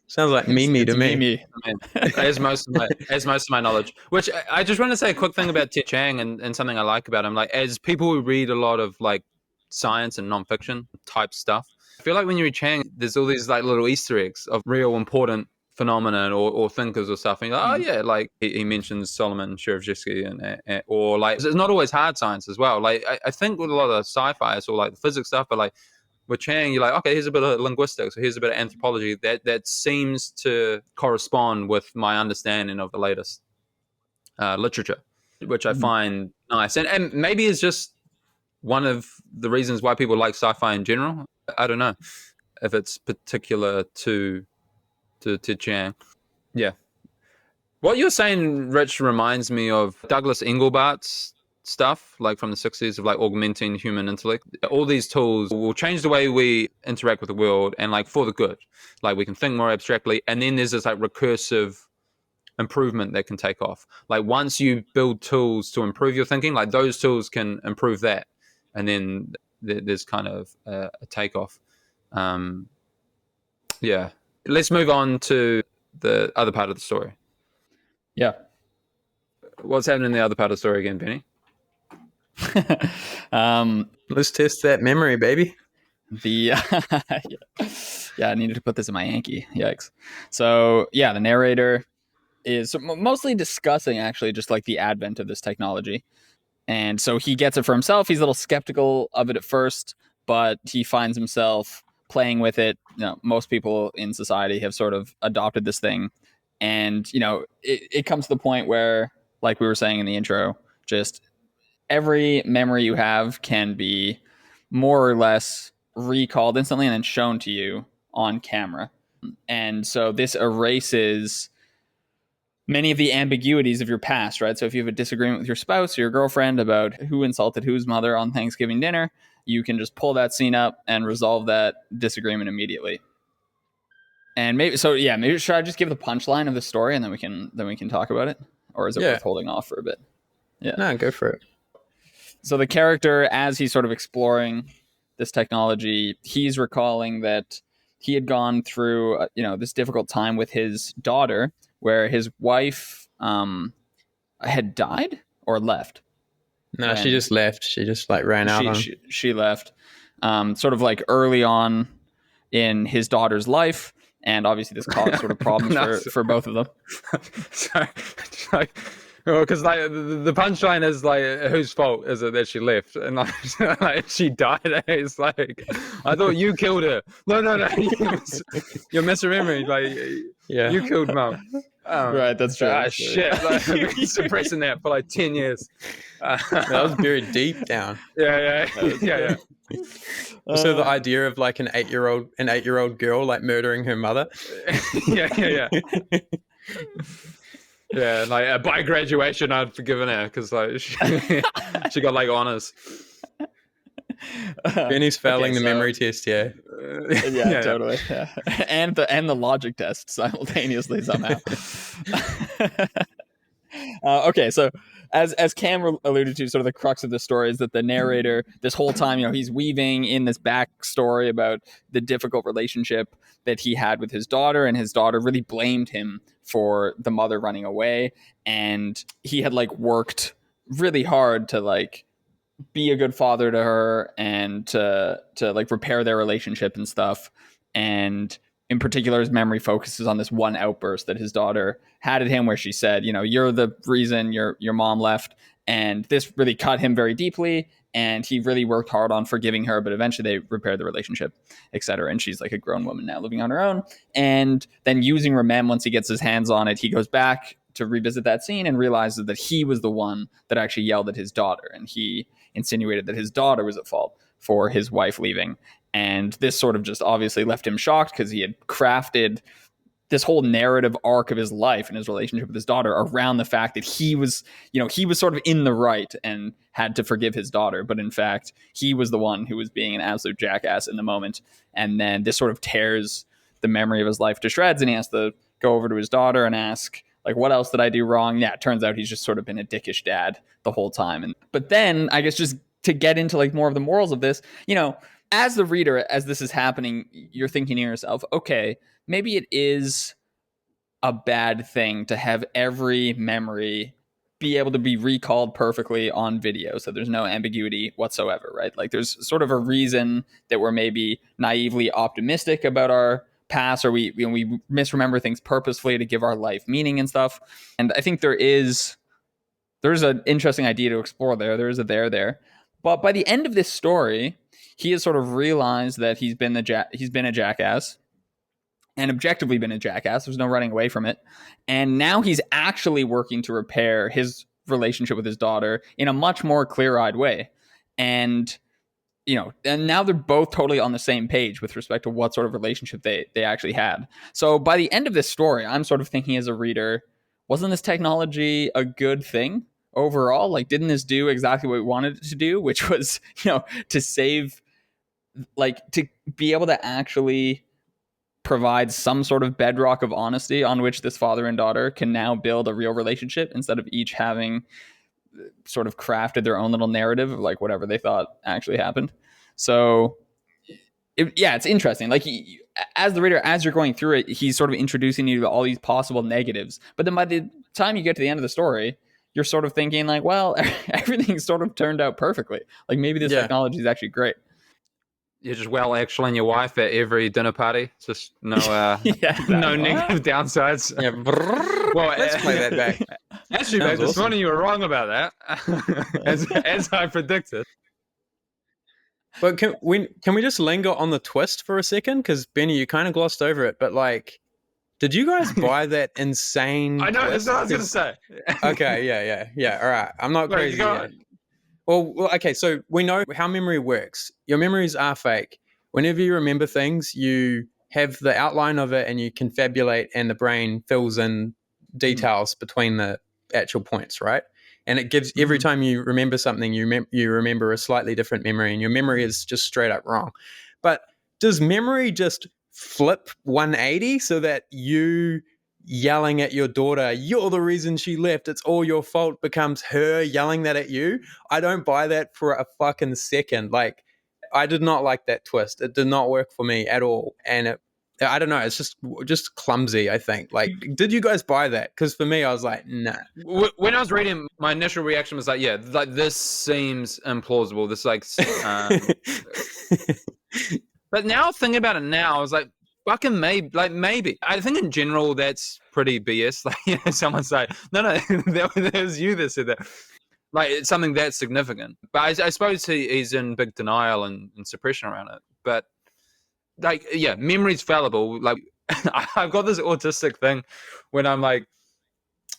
Sounds like Mimi to me. Mimi. I mean, as most of my knowledge. Which I just want to say a quick thing about Ted Chiang and something I like about him. Like, as people who read a lot of like science and nonfiction type stuff, I feel like when you read Chiang, there's all these like little Easter eggs of real important phenomena or thinkers or stuff, and you're like, oh yeah, like he mentions Solomon Sherevsky and or like it's not always hard science as well. Like I think with a lot of sci-fi, it's all like the physics stuff, but like with Chiang, you're like, okay, here's a bit of linguistics, or here's a bit of anthropology that seems to correspond with my understanding of the latest literature, which I find nice, and maybe it's just one of the reasons why people like sci-fi in general. I don't know if it's particular to Chiang. Yeah. What you're saying, Rich, reminds me of Douglas Engelbart's stuff, like from the 60s, of like augmenting human intellect. All these tools will change the way we interact with the world, and like for the good. Like we can think more abstractly, and then there's this like recursive improvement that can take off. Like once you build tools to improve your thinking, like those tools can improve that, and then there's kind of a takeoff. Yeah. Let's move on to the other part of the story. Yeah. What's happening in the other part of the story again, Benny? Let's test that memory, baby. Yeah, I needed to put this in my Yankee. Yikes. So, yeah, the narrator is mostly discussing actually just like the advent of this technology. And so he gets it for himself. He's a little skeptical of it at first, but he finds himself playing with it. You know, most people in society have sort of adopted this thing. And, you know, it comes to the point where, like we were saying in the intro, just every memory you have can be more or less recalled instantly and then shown to you on camera. And so this erases many of the ambiguities of your past, right? So if you have a disagreement with your spouse or your girlfriend about who insulted whose mother on Thanksgiving dinner, you can just pull that scene up and resolve that disagreement immediately. And maybe should I just give the punchline of the story and then we can talk about it? Or is it worth holding off for a bit? Yeah. No, go for it. So the character, as he's sort of exploring this technology, he's recalling that he had gone through, this difficult time with his daughter, where his wife had died or left. No, she just left. She just like ran out. She left, sort of like early on in his daughter's life, and obviously this caused sort of problems for both of them. Sorry. Because like the punchline is like, whose fault is it that she left? And like she died. It's like, I thought you killed her. No, you're misremembering. Like, you killed mom. Right, that's true. Shit! Like, I've been suppressing that for like 10 years. That was buried deep down. Yeah. Also, the idea of like an 8-year-old girl like murdering her mother. Yeah. Yeah, like by graduation, I'd forgiven her because like she got like honors. Benny's failing the memory test, yeah, totally. Yeah. And the logic test simultaneously somehow. Okay, so as Cam alluded to, sort of the crux of the story is that the narrator, this whole time, he's weaving in this backstory about the difficult relationship that he had with his daughter, and his daughter really blamed him for the mother running away, and he had like worked really hard to like be a good father to her and to like repair their relationship and stuff. And in particular, his memory focuses on this one outburst that his daughter had at him where she said, you're the reason your mom left. And this really cut him very deeply. And he really worked hard on forgiving her, but eventually they repaired the relationship, etc. And she's like a grown woman now living on her own. And then using Remem, once he gets his hands on it, he goes back to revisit that scene and realizes that he was the one that actually yelled at his daughter, and he insinuated that his daughter was at fault for his wife leaving. And this sort of just obviously left him shocked because he had crafted this whole narrative arc of his life and his relationship with his daughter around the fact that he was sort of in the right and had to forgive his daughter. But in fact, he was the one who was being an absolute jackass in the moment. And then this sort of tears the memory of his life to shreds. And he has to go over to his daughter and ask, like, what else did I do wrong? Yeah, it turns out he's just sort of been a dickish dad the whole time. But then I guess just to get into like more of the morals of this, as the reader, as this is happening, you're thinking to yourself, okay, maybe it is a bad thing to have every memory be able to be recalled perfectly on video, so there's no ambiguity whatsoever, right? Like there's sort of a reason that we're maybe naively optimistic about our past, or we misremember things purposefully to give our life meaning and stuff. And I think there's an interesting idea to explore there. There is a there. But by the end of this story, he has sort of realized that he's been a jackass, and objectively been a jackass. There's no running away from it. And now he's actually working to repair his relationship with his daughter in a much more clear-eyed way. And now they're both totally on the same page with respect to what sort of relationship they actually had. So by the end of this story, I'm sort of thinking as a reader, wasn't this technology a good thing overall? Like, didn't this do exactly what we wanted it to do, which was, to save, like, to be able to actually provide some sort of bedrock of honesty on which this father and daughter can now build a real relationship, instead of each having sort of crafted their own little narrative of like whatever they thought actually happened. So it's interesting. Like as the reader, as you're going through it, he's sort of introducing you to all these possible negatives. But then by the time you get to the end of the story, you're sort of thinking like, well, everything sort of turned out perfectly. Like maybe this technology is actually great. You're just actually your wife at every dinner party. Just no, exactly. No negative downsides. Yeah. Well, let's play that back. Actually, mate, this morning you were wrong about that, as I predicted. But can we just linger on the twist for a second? Because Benny, you kind of glossed over it, but like, did you guys buy that insane? I know twist? That's what I was going to say. Okay, yeah. All right, I'm not crazy yet. Well, okay, so we know how memory works. Your memories are fake. Whenever you remember things, you have the outline of it and you confabulate, and the brain fills in details between the actual points, right? And it gives, every time you remember something, you remember a slightly different memory, and your memory is just straight up wrong. But does memory just flip 180 so that you yelling at your daughter, you're the reason she left, it's all your fault, becomes her yelling that at you? I don't buy that for a fucking second. Like, I did not like that twist. It did not work for me at all. And I don't know, it's just clumsy, I think. Like, did you guys buy that? Because for me, I was like, nah. When I was reading, my initial reaction was like, yeah, like this seems implausible. This like, but now thinking about it now, I was like, fucking maybe. I think in general that's pretty BS. Like, someone's like, no, that was you that said that. Like, it's something that's significant. But I suppose he's in big denial and suppression around it. But like, yeah, memory's fallible. Like, I've got this autistic thing when I'm like,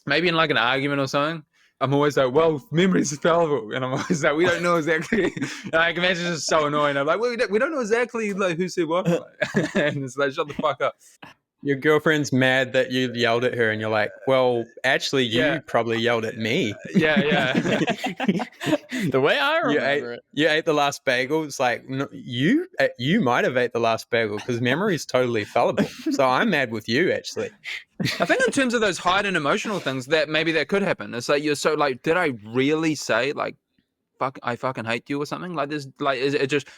maybe in like an argument or something, I'm always like, well, memory's fallible. And I'm always like, we don't know exactly. And I can imagine it's just so annoying. I'm like, well, we don't know exactly like who said what. And it's like, shut the fuck up. Your girlfriend's mad that you yelled at her, and you're like, well, actually, you probably yelled at me. Yeah. The way I remember it. You ate the last bagel. It's like, no, you might have ate the last bagel, because memory is totally fallible. So I'm mad with you, actually. I think in terms of those heightened emotional things, that maybe that could happen. It's like, you're so like, did I really say like, fuck, I fucking hate you or something? Like, this, like, is it just,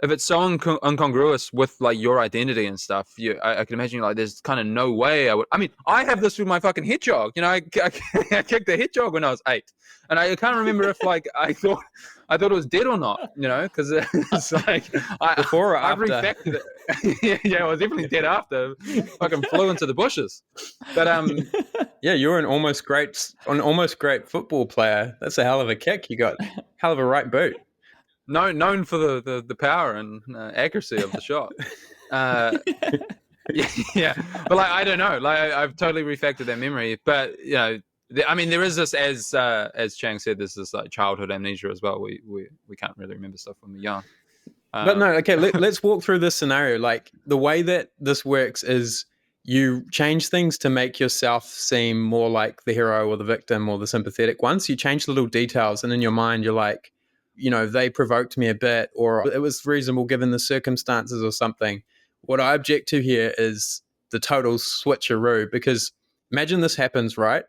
if it's so incongruous with like your identity and stuff, I can imagine like there's kind of no way I would. I mean, I have this with my fucking hedgehog. I kicked the hedgehog when I was 8, and I can't remember if like I thought it was dead or not. Because it's like before or after. I refactored it. Yeah, it was definitely dead after. Fucking flew into the bushes. But yeah, you're an almost great football player. That's a hell of a kick you got. Hell of a right boot. Known for the power and accuracy of the shot. Yeah. But like, I don't know. Like, I've totally refactored that memory. But I mean, there is this, as Chang said, there's this like childhood amnesia as well. We can't really remember stuff when we're young. But no, okay, let's walk through this scenario. Like the way that this works is you change things to make yourself seem more like the hero or the victim or the sympathetic one. So you change little details, and in your mind, you're like, they provoked me a bit, or it was reasonable given the circumstances or something. What I object to here is the total switcheroo, because imagine this happens, right?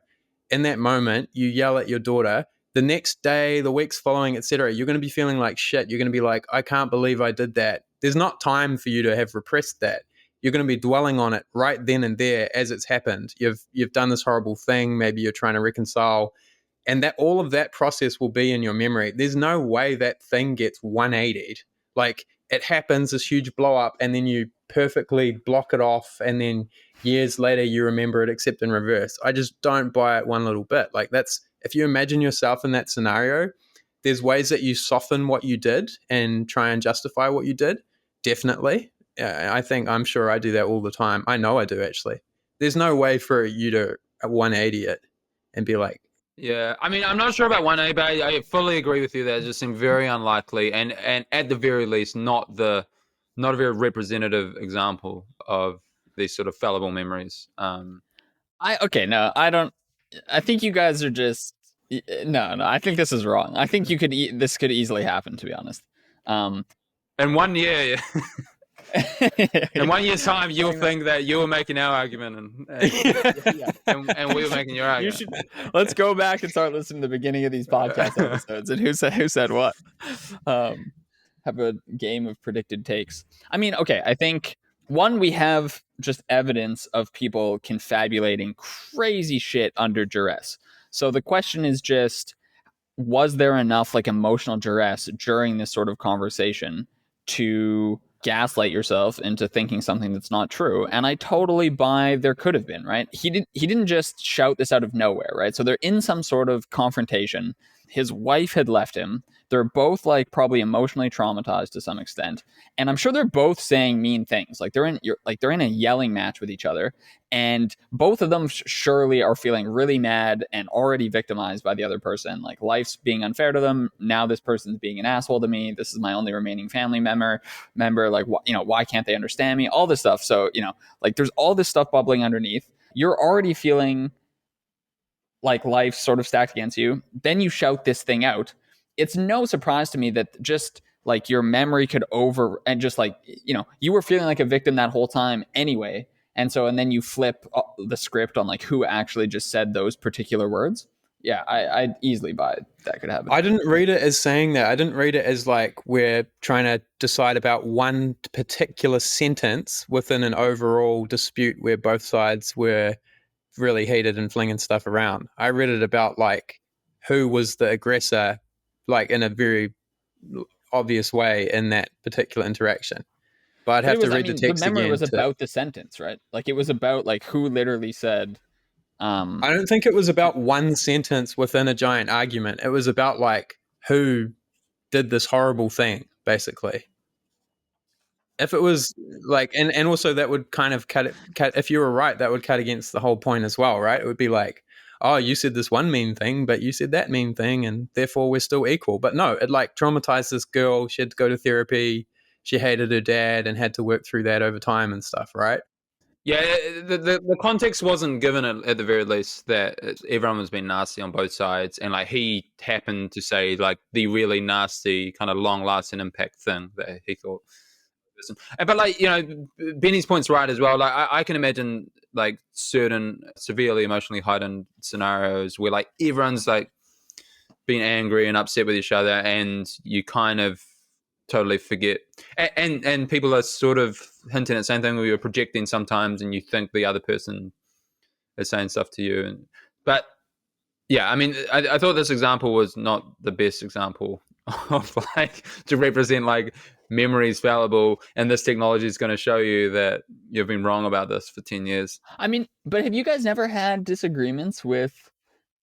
In that moment, you yell at your daughter. The next day, the weeks following, etc., you're going to be feeling like shit. You're going to be like, I can't believe I did that. There's not time for you to have repressed that. You're going to be dwelling on it right then and there as it's happened. You've done this horrible thing. Maybe you're trying to reconcile, and that all of that process will be in your memory. There's no way that thing gets 180'd. Like it happens, this huge blow up, and then you perfectly block it off, and then years later you remember it, except in reverse. I just don't buy it one little bit. Like that's, if you imagine yourself in that scenario, there's ways that you soften what you did and try and justify what you did. Definitely. I'm sure I do that all the time. I know I do, actually. There's no way for you to 180 it and be like, yeah, I mean, I'm not sure about 1A, but I fully agree with you that it just seemed very unlikely, and at the very least, not a very representative example of these sort of fallible memories. I think you guys are just no. I think this is wrong. I think this could easily happen, to be honest. In 1 year, in 1 year's time, you'll think that you were making our argument, and we were making your argument. Let's go back and start listening to the beginning of these podcast episodes and who said what. Have a game of predicted takes. I mean, okay, I think one, we have just evidence of people confabulating crazy shit under duress. So the question is just, was there enough like emotional duress during this sort of conversation to gaslight yourself into thinking something that's not true? And I totally buy there could have been, right? He didn't just shout this out of nowhere, right? So they're in some sort of confrontation. His wife had left him. They're both like probably emotionally traumatized to some extent, and I'm sure they're both saying mean things. Like they're in a yelling match with each other, and both of them surely are feeling really mad and already victimized by the other person. Like life's being unfair to them. Now this person's being an asshole to me. This is my only remaining family member. Like, why can't they understand me? All this stuff. So like there's all this stuff bubbling underneath. You're already feeling like life's sort of stacked against you. Then you shout this thing out. It's no surprise to me that just like your memory could and just like, you were feeling like a victim that whole time anyway. And then you flip the script on like who actually just said those particular words. Yeah, I'd easily buy it. That could happen. I didn't read it as saying that. I didn't read it as like we're trying to decide about one particular sentence within an overall dispute where both sides were really heated and flinging stuff around. I read it about like who was the aggressor, like in a very obvious way in that particular interaction. But I'd have to read the text again. The memory was about the sentence, right? Like it was about like who literally said. I don't think it was about one sentence within a giant argument. It was about like who did this horrible thing, basically. If it was like, and also that would kind of cut. If you were right, that would cut against the whole point as well, right? It would be like, oh, you said this one mean thing, but you said that mean thing, and therefore we're still equal. But no, it like traumatized this girl. She had to go to therapy. She hated her dad and had to work through that over time and stuff, right? Yeah, the context wasn't given at the very least that everyone was being nasty on both sides, and like he happened to say like the really nasty kind of long-lasting impact thing that he thought. But like Benny's point's right as well. Like I can imagine like certain severely emotionally heightened scenarios where like everyone's like being angry and upset with each other, and you kind of totally forget, and people are sort of hinting at the same thing where you're projecting sometimes, and you think the other person is saying stuff to you. But yeah, I mean, I thought this example was not the best example of like to represent like memory's fallible, and this technology is going to show you that you've been wrong about this for 10 years. I mean, but have you guys never had disagreements with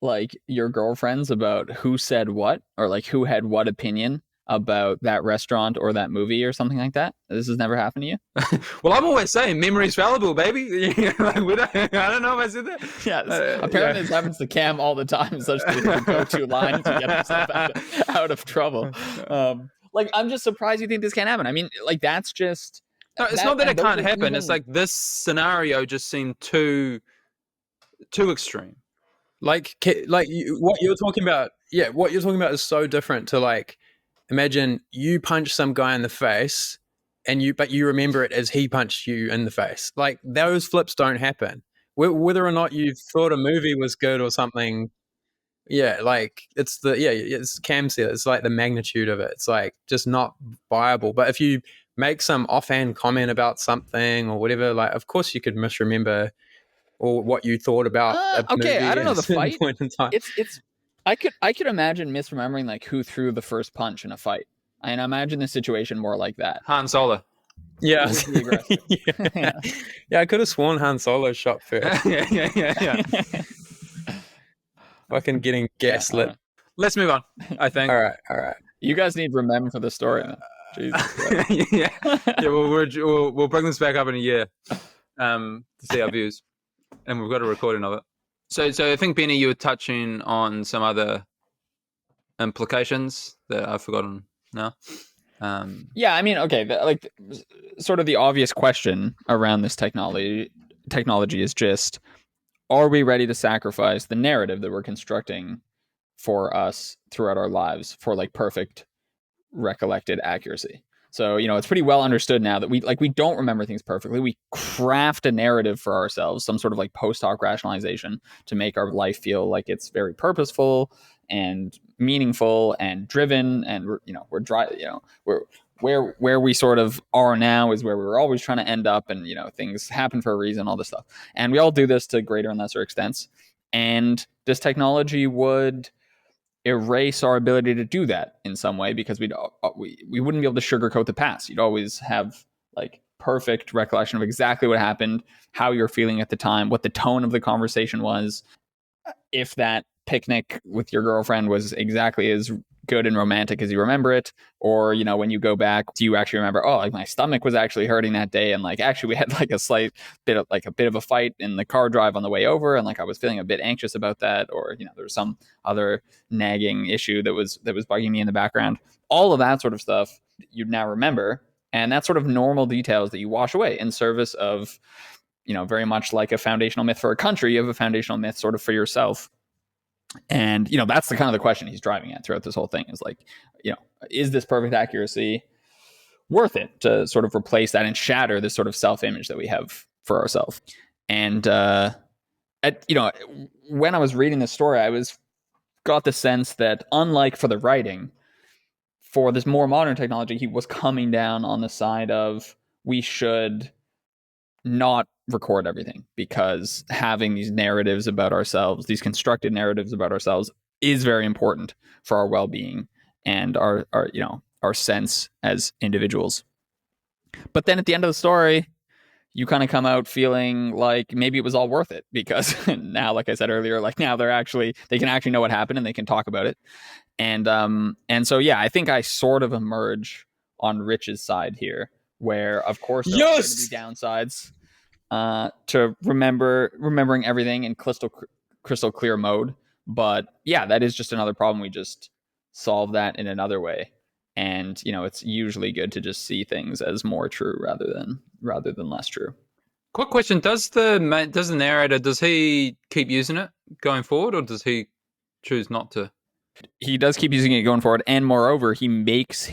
like your girlfriends about who said what or like who had what opinion about that restaurant or that movie or something like that? This has never happened to you? Well, I'm always saying memory's fallible, baby. Like, I don't know if I said that. Yeah, apparently this happens to Cam all the time, such that it's the go-to line to get himself out of trouble. Like, I'm just surprised you think this can't happen. I mean, like, that's just... No, it's not that it can't happen. It's like this scenario just seemed too extreme. What you're talking about, what you're talking about is so different to, like, imagine you punch some guy in the face but you remember it as he punched you in the face. Like, those flips don't happen. Whether or not you thought a movie was good or something, it's Cam said, it's like the magnitude of it. It's like just not viable. But if you make some offhand comment about something or whatever, like, of course you could misremember or what you thought about a movie. I don't know, the fight. Point in time. It's I could imagine misremembering like who threw the first punch in a fight. And I imagine the situation more like that. Han Solo. Yeah. I could have sworn Han Solo shot first. yeah. Fucking getting gaslit. Let's move on, I think. All right. You guys need to remember for the story, man. Jesus. yeah. We'll bring this back up in a year to see our views. And we've got a recording of it. So I think, Benny, you were touching on some other implications that I've forgotten now. Yeah, I mean, okay, sort of the obvious question around this technology is just, are we ready to sacrifice the narrative that we're constructing for us throughout our lives for like perfect recollected accuracy? So, it's pretty well understood now that we don't remember things perfectly. We craft a narrative for ourselves, some sort of like post hoc rationalization to make our life feel like it's very purposeful and meaningful and driven. And we're where we sort of are now is where we were always trying to end up. And, things happen for a reason, all this stuff. And we all do this to greater and lesser extents. And this technology would erase our ability to do that in some way, because we wouldn't be able to sugarcoat the past. You'd always have like perfect recollection of exactly what happened, how you're feeling at the time, what the tone of the conversation was, if that picnic with your girlfriend was exactly as good and romantic as you remember it, or when you go back, do you actually remember, oh, like my stomach was actually hurting that day, and like actually we had like a bit of a fight in the car drive on the way over, and like I was feeling a bit anxious about that, or there was some other nagging issue that was bugging me in the background. All of that sort of stuff you'd now remember, and that's sort of normal details that you wash away in service of very much like a foundational myth for a country. You have a foundational myth sort of for yourself. And, that's the kind of the question he's driving at throughout this whole thing is like, is this perfect accuracy worth it to sort of replace that and shatter this sort of self-image that we have for ourselves? And, when I was reading this story, I got the sense that unlike for the writing, for this more modern technology, he was coming down on the side of we should not record everything, because having these narratives about ourselves, these constructed narratives about ourselves, is very important for our well-being and our sense as individuals. But then at the end of the story, you kind of come out feeling like maybe it was all worth it, because now, like I said earlier, like now they can actually know what happened and they can talk about it. And so, yeah, I think I sort of emerge on Rich's side here, where of course there are going to be downsides to remembering everything in crystal clear mode. But yeah, that is just another problem. We just solve that in another way. And it's usually good to just see things as more true rather than less true. Quick question: Does the narrator, does he keep using it going forward, or does he choose not to? He does keep using it going forward, and moreover, he makes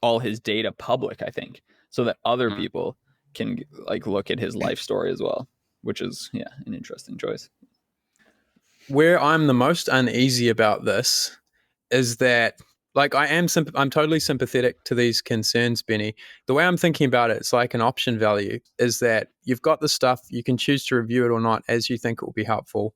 all his data public, I think, so that other people can like look at his life story as well, which is an interesting choice. Where I'm the most uneasy about this is that, like, I'm totally sympathetic to these concerns, Benny. The way I'm thinking about it, it's like an option value, is that you've got the stuff, you can choose to review it or not as you think it will be helpful.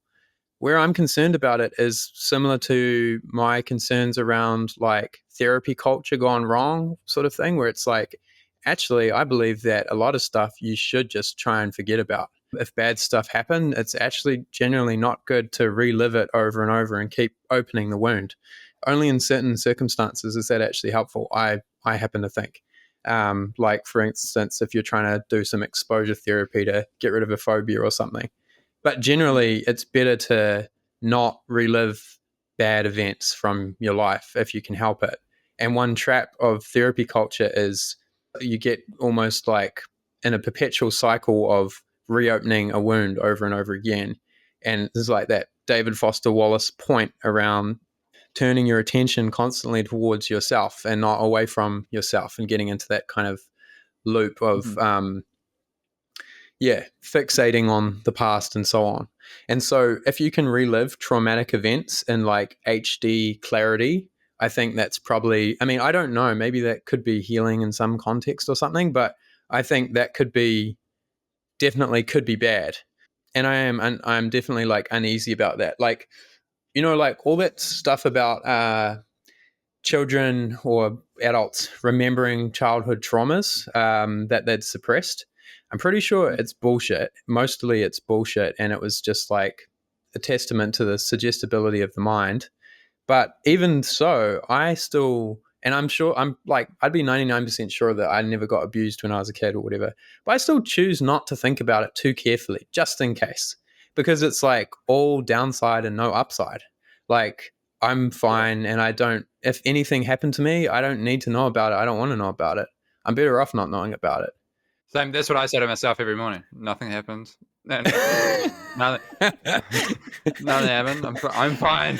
Where I'm concerned about it is similar to my concerns around like therapy culture gone wrong sort of thing, where it's like, actually, I believe that a lot of stuff you should just try and forget about. If bad stuff happen, it's actually genuinely not good to relive it over and over and keep opening the wound. only in certain circumstances is that actually helpful. I happen to think, like for instance, if you're trying to do some exposure therapy to get rid of a phobia or something. But generally, it's better to not relive bad events from your life if you can help it. And one trap of therapy culture is you get almost like in a perpetual cycle of reopening a wound over and over again. And there's like that David Foster Wallace point around turning your attention constantly towards yourself and not away from yourself, and getting into that kind of loop of fixating on the past and so on. And so if you can relive traumatic events in like HD clarity, I think that's probably, I mean, I don't know, maybe that could be healing in some context or something, but I think that definitely could be bad. And I'm definitely like uneasy about that. Like, you know, like all that stuff about children or adults remembering childhood traumas that they'd suppressed. I'm pretty sure it's bullshit. Mostly it's bullshit. And it was just like a testament to the suggestibility of the mind. But even so, and I'm sure I'd be 99% sure that I never got abused when I was a kid or whatever. But I still choose not to think about it too carefully, just in case. Because it's like all downside and no upside. Like, I'm fine, and if anything happened to me, I don't need to know about it. I don't want to know about it. I'm better off not knowing about it. Same. That's what I say to myself every morning. Nothing happened. Nothing happened. I'm fine.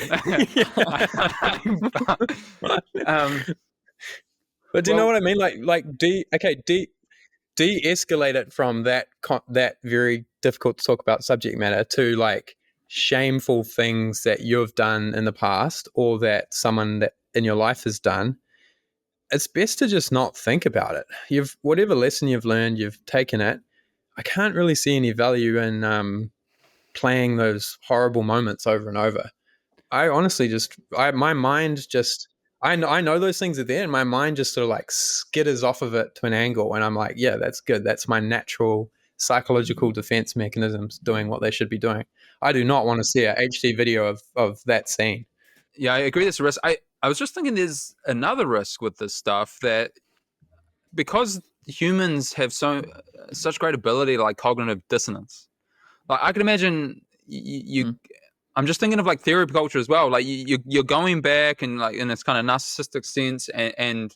But do you know what I mean? De-escalate it from that very difficult to talk about subject matter to like shameful things that you've done in the past or that someone that in your life has done. It's best to just not think about it. Whatever lesson you've learned, you've taken it. I can't really see any value in playing those horrible moments over and over. I honestly my mind just, I know those things are there, and my mind just sort of like skitters off of it to an angle, and I'm like, yeah, that's good. That's my natural psychological defense mechanisms doing what they should be doing. I do not want to see a HD video of that scene. Yeah, I agree. That's a risk. I was just thinking there's another risk with this stuff, that because humans have such great ability to like cognitive dissonance. Like I can imagine I'm just thinking of like therapy culture as well. Like you're going back and like in this kind of narcissistic sense, and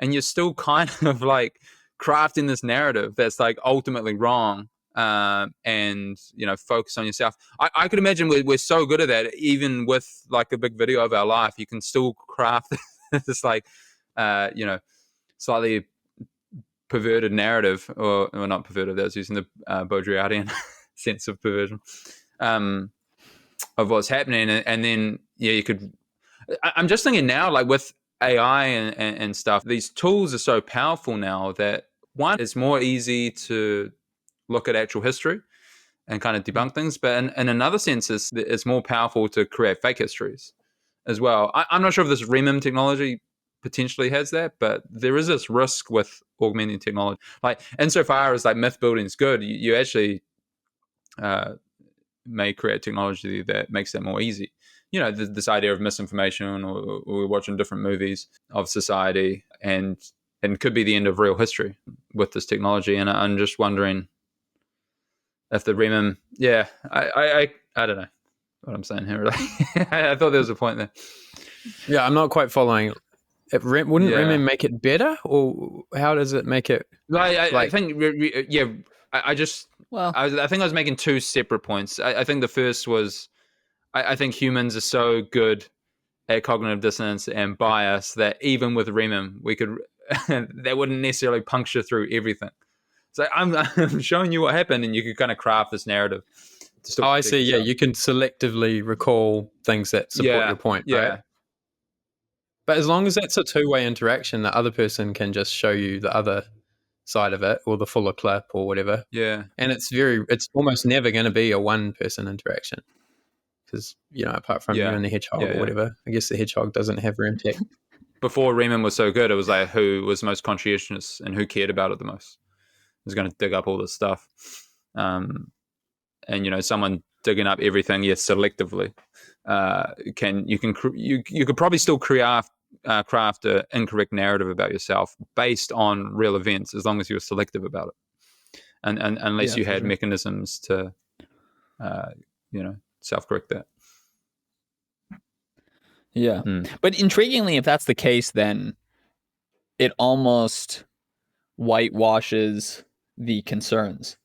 you're still kind of like crafting this narrative that's like ultimately wrong. And focus on yourself. I could imagine we're so good at that, even with like a big video of our life, you can still craft this like slightly perverted narrative, or not perverted, that was using the Baudrillardian sense of perversion, of what's happening. And then you could, I'm just thinking now, like with AI and stuff, these tools are so powerful now that one, it's more easy to look at actual history and kind of debunk things, but in another sense, it's more powerful to create fake histories as well. I'm not sure if this REMIM technology potentially has that, but there is this risk with augmenting technology. Like insofar as like myth building is good, you actually may create technology that makes that more easy. This idea of misinformation, or we're watching different movies of society, and could be the end of real history with this technology. And I'm just wondering if the REMIM, I don't know what I'm saying here, really. I thought there was a point there. Yeah, I'm not quite following. Wouldn't REMIM make it better, or how does it make it? I think, I think I was making two separate points. I think the first was, I think humans are so good at cognitive dissonance and bias that even with REMIM, we could that wouldn't necessarily puncture through everything. So I'm showing you what happened, and you could kind of craft this narrative. I see. Yeah, you can selectively recall things that support your point. Yeah. Right? But as long as it's a two-way interaction, the other person can just show you the other side of it, or the fuller clip, or whatever. Yeah. And it's almost never going to be a one-person interaction, because apart from you and the hedgehog or whatever. I guess the hedgehog doesn't have REM tech. Before REMIM was so good, it was like who was most conscientious and who cared about it the most. Was going to dig up all this stuff, and someone digging up everything, selectively, you could probably still craft an incorrect narrative about yourself based on real events, as long as you were selective about it, and unless you had mechanisms to self-correct that. Yeah. But intriguingly, if that's the case, then it almost whitewashes the concerns,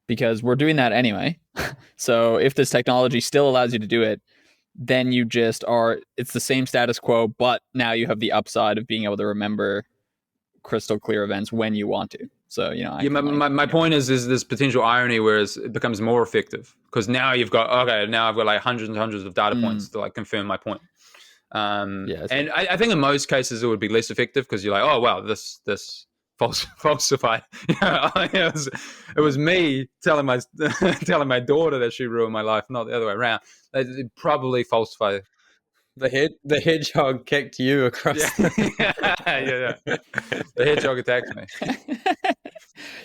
because we're doing that anyway. So if this technology still allows you to do it, then you just are, it's the same status quo, but now you have the upside of being able to remember crystal clear events when you want to. So, my point is this potential irony, whereas it becomes more effective because now I've got like hundreds and hundreds of data points to like confirm my point. And I think in most cases it would be less effective because you're like, oh wow, this falsified. It was me telling my daughter that she ruined my life, not the other way around. It probably falsified. The hedgehog kicked you across. Yeah. The hedgehog attacked me.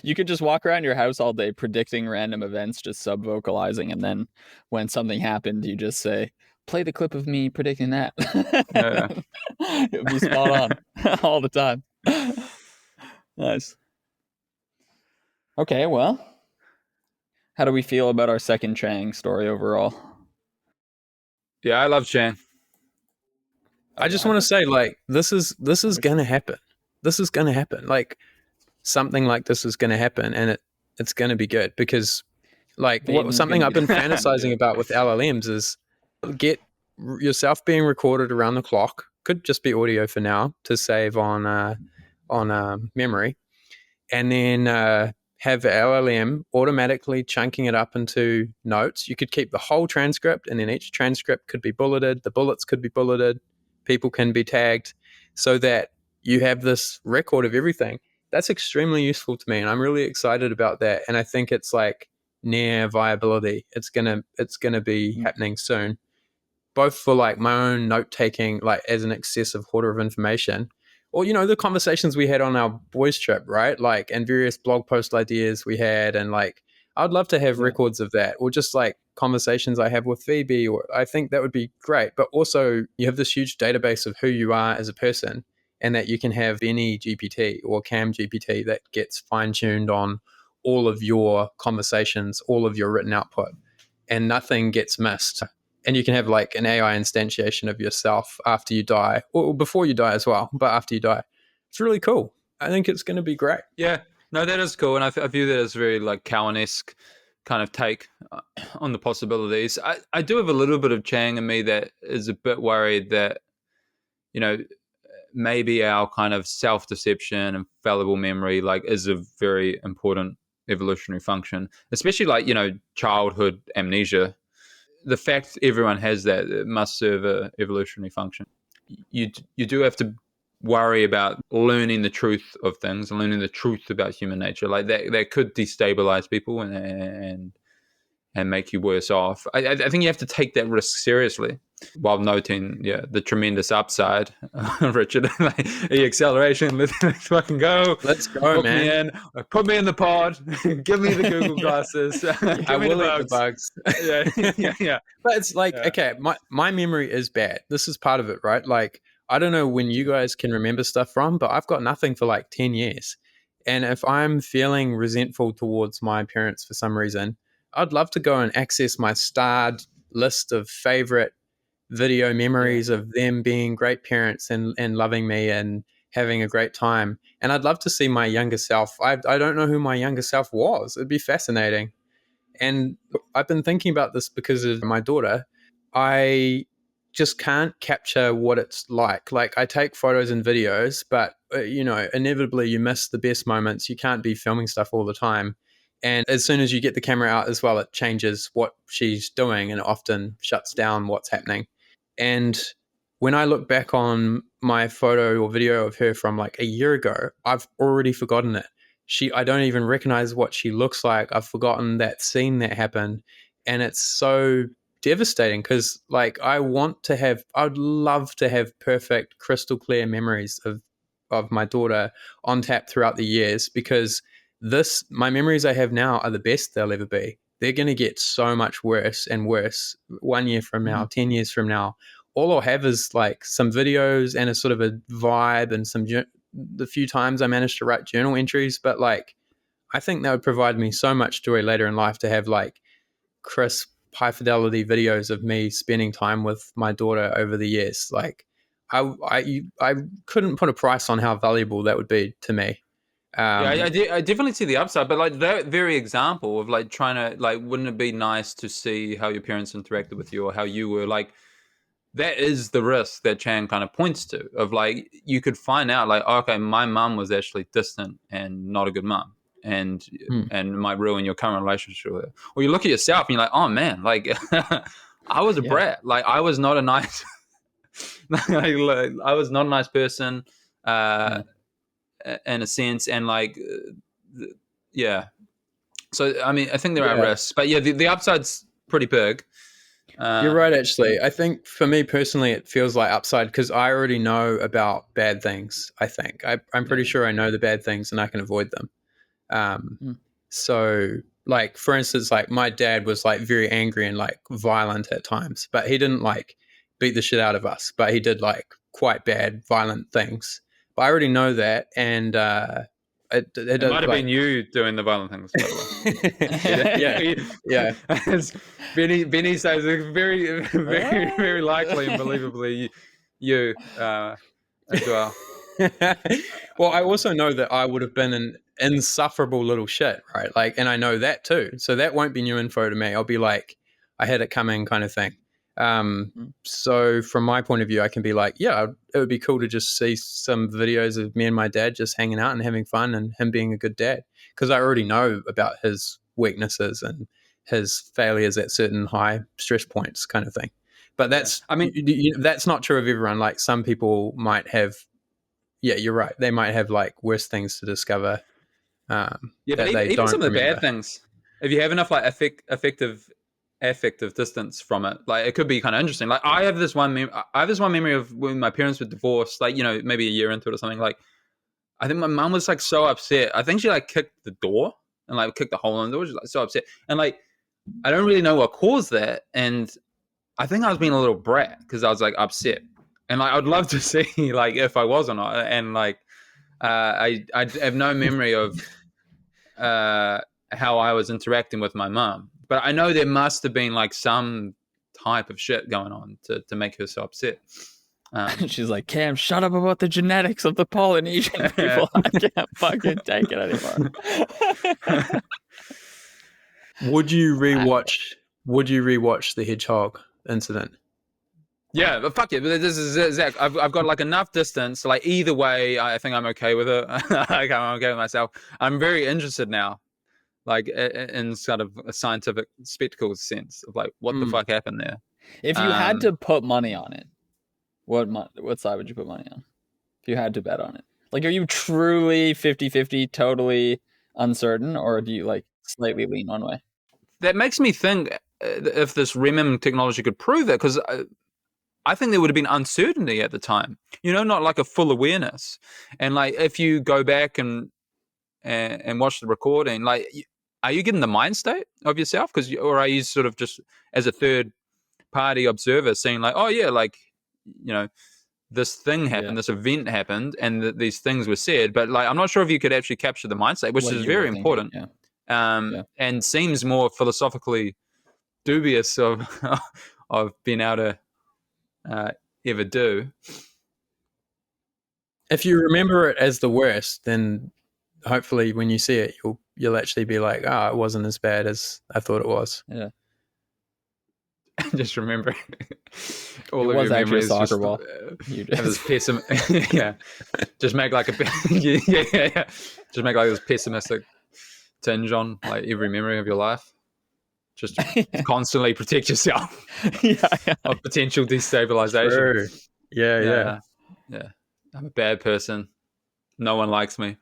You could just walk around your house all day predicting random events, just sub-vocalizing, and then when something happened, you just say, play the clip of me predicting that. Yeah. It would be spot on all the time. Nice. Okay, well, how do we feel about our second Chiang story overall? Yeah, I love Chiang. I just want to say, like, this is going to happen. This is going to happen. Like, something like this is going to happen, and it's going to be good because, like, something I've been fantasizing about with LLMs is get yourself being recorded around the clock. Could just be audio for now to save on memory, and then have LLM automatically chunking it up into notes. You could keep the whole transcript, and then each transcript could be bulleted. The bullets could be bulleted. People can be tagged so that you have this record of everything. That's extremely useful to me, and I'm really excited about that. And I think it's like near viability. It's gonna be happening soon, both for like my own note taking, like as an excessive hoarder of information, or the conversations we had on our boys trip, right? Like, and various blog post ideas we had, and like I'd love to have records of that, or just like conversations I have with Phoebe, or I think that would be great. But also you have this huge database of who you are as a person, and that you can have any GPT or Cam GPT that gets fine-tuned on all of your conversations, all of your written output, and nothing gets missed. And you can have like an AI instantiation of yourself after you die, or before you die as well, but after you die. It's really cool. I think it's going to be great. Yeah, no, that is cool. And I view that as very like Cowan-esque kind of take on the possibilities. I do have a little bit of Chiang in me that is a bit worried that, maybe our kind of self-deception and fallible memory like is a very important evolutionary function, especially like, childhood amnesia. The fact everyone has that, it must serve a evolutionary function. You do have to worry about learning the truth of things and learning the truth about human nature. Like that could destabilize people and make you worse off. I think you have to take that risk seriously, while noting, the tremendous upside, Richard. Like, Exhalation, let's fucking go. Let's go, man. Put me in the pod. Give me the Google glasses. I will eat the bugs. Yeah. But it's like, okay, my memory is bad. This is part of it, right? Like, I don't know when you guys can remember stuff from, but I've got nothing for like 10 years. And if I'm feeling resentful towards my parents for some reason, I'd love to go and access my starred list of favorite video memories of them being great parents and loving me and having a great time. And I'd love to see my younger self. I don't know who my younger self was. It'd be fascinating. And I've been thinking about this because of my daughter. I just can't capture what it's like. Like, I take photos and videos, but inevitably you miss the best moments. You can't be filming stuff all the time. And as soon as you get the camera out as well, it changes what she's doing and often shuts down what's happening. And when I look back on my photo or video of her from like a year ago, I've already forgotten it. I don't even recognize what she looks like. I've forgotten that scene that happened. And it's so devastating because like I'd love to have perfect, crystal clear memories of my daughter on tap throughout the years, because my memories I have now are the best they'll ever be. they're going to get so much worse and worse 1 year from now, 10 years from now. All I'll have is like some videos and a sort of a vibe and the few times I managed to write journal entries. But like, I think that would provide me so much joy later in life to have like crisp, high fidelity videos of me spending time with my daughter over the years. Like, I couldn't put a price on how valuable that would be to me. I definitely see the upside, but like that very example of like trying to like, wouldn't it be nice to see how your parents interacted with you or how you were like, that is the risk that Chiang kind of points to of like, you could find out like, okay, my mum was actually distant and not a good mum. And might ruin your current relationship with her. Or you look at yourself and you're like, oh man, like I was a brat. Like I was not a nice, I was not a nice person in a sense. And like, So, I mean, I think there are risks. But yeah, the upside's pretty big. You're right, actually. I think for me personally, it feels like upside because I already know about bad things, I think. I'm pretty sure I know the bad things and I can avoid them. So like, for instance, like my dad was like very angry and like violent at times, but he didn't like beat the shit out of us, but he did like quite bad, violent things. But I already know that. And, it might have been you doing the violent things, by the way. yeah. As Benny says, very, very, very likely and believably you as well. Well, I also know that I would have been an insufferable little shit, right? Like, and I know that too. So that won't be new info to me. I'll be like, I had it coming kind of thing. So from my point of view, I can be like, yeah, it would be cool to just see some videos of me and my dad just hanging out and having fun and him being a good dad. Because I already know about his weaknesses and his failures at certain high stress points kind of thing. But that's, I mean, that's not true of everyone. Like some people might have, you're right. They might have like worse things to discover. But even some of the bad things, if you have enough like affective distance from it, like it could be kind of interesting. Like I have this one memory of when my parents were divorced, like, you know, maybe a year into it or something. Like I think my mum was like so upset. I think she like kicked the door and like kicked the hole in the door. She was like so upset. And like I don't really know what caused that. And I think I was being a little brat because I was like upset. And like I'd love to see like if I was or not. And like I have no memory of how I was interacting with my mum. But I know there must have been like some type of shit going on to make her so upset. She's like, Cam, shut up about the genetics of the Polynesian people. I can't fucking take it anymore. Would you rewatch the Hedgehog incident? Yeah, but fuck it. This is Zach. I've got like enough distance. Like either way, I think I'm okay with it. Like, I'm okay with myself. I'm very interested now, like in sort of a scientific spectacle sense of like what the fuck happened there. If you had to put money on it, what side would you put money on? If you had to bet on it, like, are you truly 50-50, totally uncertain, or do you like slightly lean one way? That makes me think if this REM technology could prove it, because I think there would have been uncertainty at the time, you know, not like a full awareness. And like, if you go back and watch the recording, like, are you getting the mind state of yourself? Or are you sort of just as a third party observer seeing like, oh yeah, like, you know, this thing happened, this event happened, and these things were said, but like, I'm not sure if you could actually capture the mind state, which is very important. And seems more philosophically dubious of being able to ever do. If you remember it as the worst, then hopefully when you see it, you'll actually be like, it wasn't as bad as I thought it was. Yeah. Just remember, all it of was your actually a soccer just, ball. You just have this yeah. Just make like yeah. Just make like this pessimistic tinge on like every memory of your life. Just constantly protect yourself of potential destabilization. True. Yeah. I'm a bad person. No one likes me.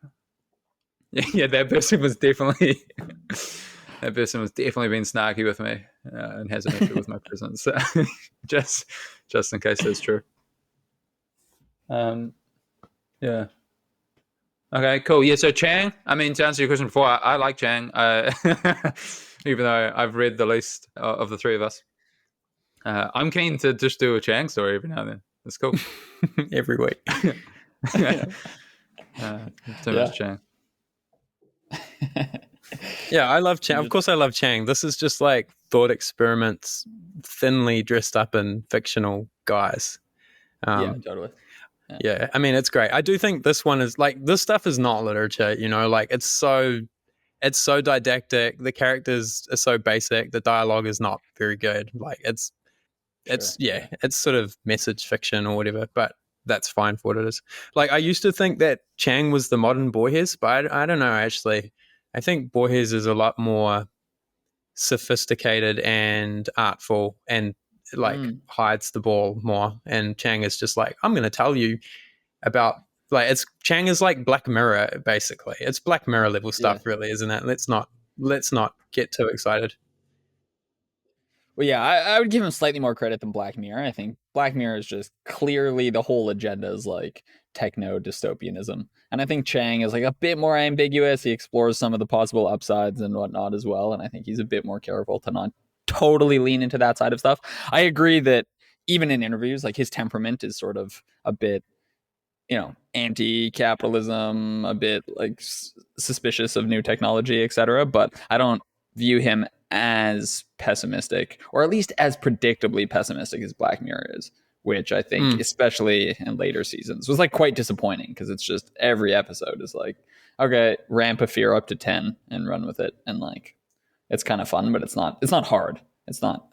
Yeah, that person was definitely being snarky with me and has an issue with my presence. So just in case that's true. Yeah. Okay, cool. Yeah, so Chiang, I mean, to answer your question before, I like Chiang. even though I've read the least of the three of us. I'm keen to just do a Chiang story every now and then. It's cool. Every week. Too much Chiang. Yeah, I love Chiang. Of course, I love Chiang. This is just like thought experiments, thinly dressed up in fictional guys. Yeah, totally. Yeah, I mean, it's great. I do think this one is like, this stuff is not literature, you know, like it's so didactic. The characters are so basic. The dialogue is not very good. Like it's sort of message fiction or whatever, but that's fine for what it is. Like I used to think that Chiang was the modern Borges, but I don't know, actually. I think Borges is a lot more sophisticated and artful and like hides the ball more. And Chiang is just like, I'm going to tell you about, like, Chiang is like Black Mirror, basically. It's Black Mirror level stuff, really, isn't it? Let's not get too excited. Well, yeah, I would give him slightly more credit than Black Mirror. I think Black Mirror is just clearly the whole agenda is like techno dystopianism. And I think Chiang is like a bit more ambiguous. He explores some of the possible upsides and whatnot as well. And I think he's a bit more careful to not totally lean into that side of stuff. I agree that even in interviews, like his temperament is sort of a bit, anti-capitalism, a bit like suspicious of new technology, etc. But I don't view him as pessimistic, or at least as predictably pessimistic as Black Mirror is, which I think, especially in later seasons, was like quite disappointing because it's just every episode is like, okay, ramp a fear up to 10 and run with it, and like it's kind of fun, but it's not hard. It's not.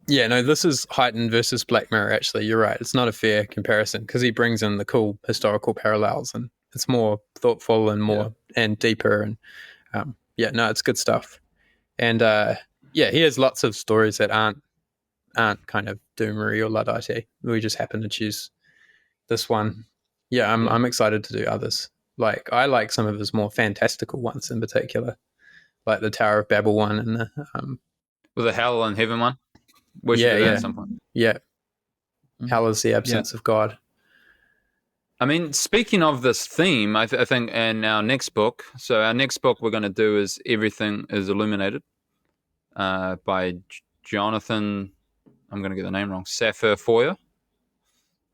Yeah, no, this is heightened versus Black Mirror, actually. You're right. It's not a fair comparison because he brings in the cool historical parallels and it's more thoughtful and more and deeper. And it's good stuff. And he has lots of stories that aren't kind of doomery or Luddite. We just happen to choose this one. Yeah, I'm excited to do others. Like, I like some of his more fantastical ones in particular, like the Tower of Babel one and the was the Hell and Heaven one. We should do that at some point. Yeah. Hell is the absence of God. I mean, speaking of this theme, I think in our next book, so our next book we're going to do is Everything is Illuminated by Jonathan, I'm going to get the name wrong, Foer.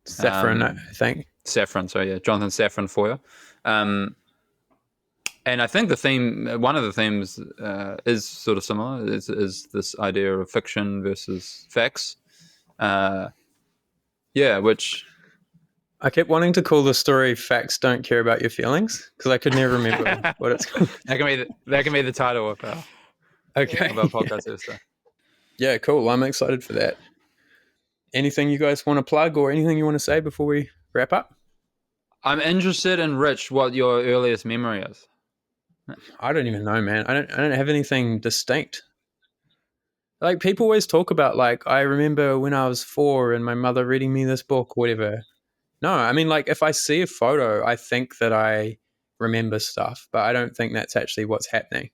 Safran, I think. Safran, so yeah, Jonathan Safran Foer. And I think the theme, one of the themes is sort of similar, is this idea of fiction versus facts. Which... I kept wanting to call the story "Facts Don't Care About Your Feelings" because I could never remember what it's called. That can be the title of our podcast. Yeah, cool. I'm excited for that. Anything you guys want to plug or anything you want to say before we wrap up? I'm interested in, Rich, what your earliest memory is. I don't even know, man. I don't have anything distinct. Like, people always talk about, like, I remember when I was 4 and my mother reading me this book or whatever. No, I mean, like, if I see a photo, I think that I remember stuff, but I don't think that's actually what's happening.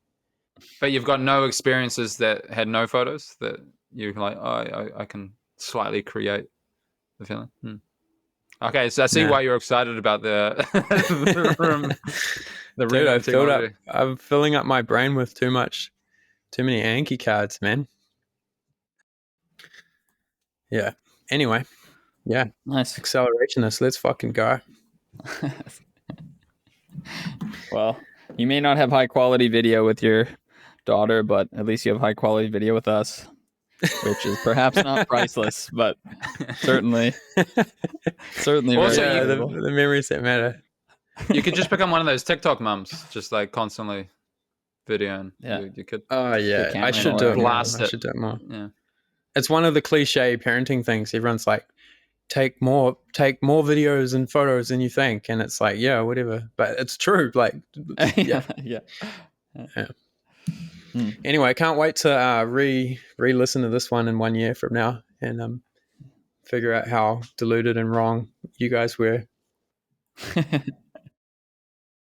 But you've got no experiences that had no photos that you're like, I can slightly create the feeling. Okay, so I see why you're excited about the Dude, I'm filling up my brain with too many Anki cards, man. Yeah. Anyway. Yeah. Nice. Accelerationist. Let's fucking go. Well, you may not have high quality video with your daughter, but at least you have high quality video with us, which is perhaps not priceless, but certainly also the memories that matter. You could just become one of those TikTok mums, just like constantly videoing. You could. Oh yeah, I should do it more. I should do it more. Yeah, it's one of the cliche parenting things. Everyone's like, take more videos and photos than you think, and it's like, yeah, whatever, but it's true. Like, yeah. Anyway, I can't wait to re-listen to this one in 1 year from now and figure out how deluded and wrong you guys were.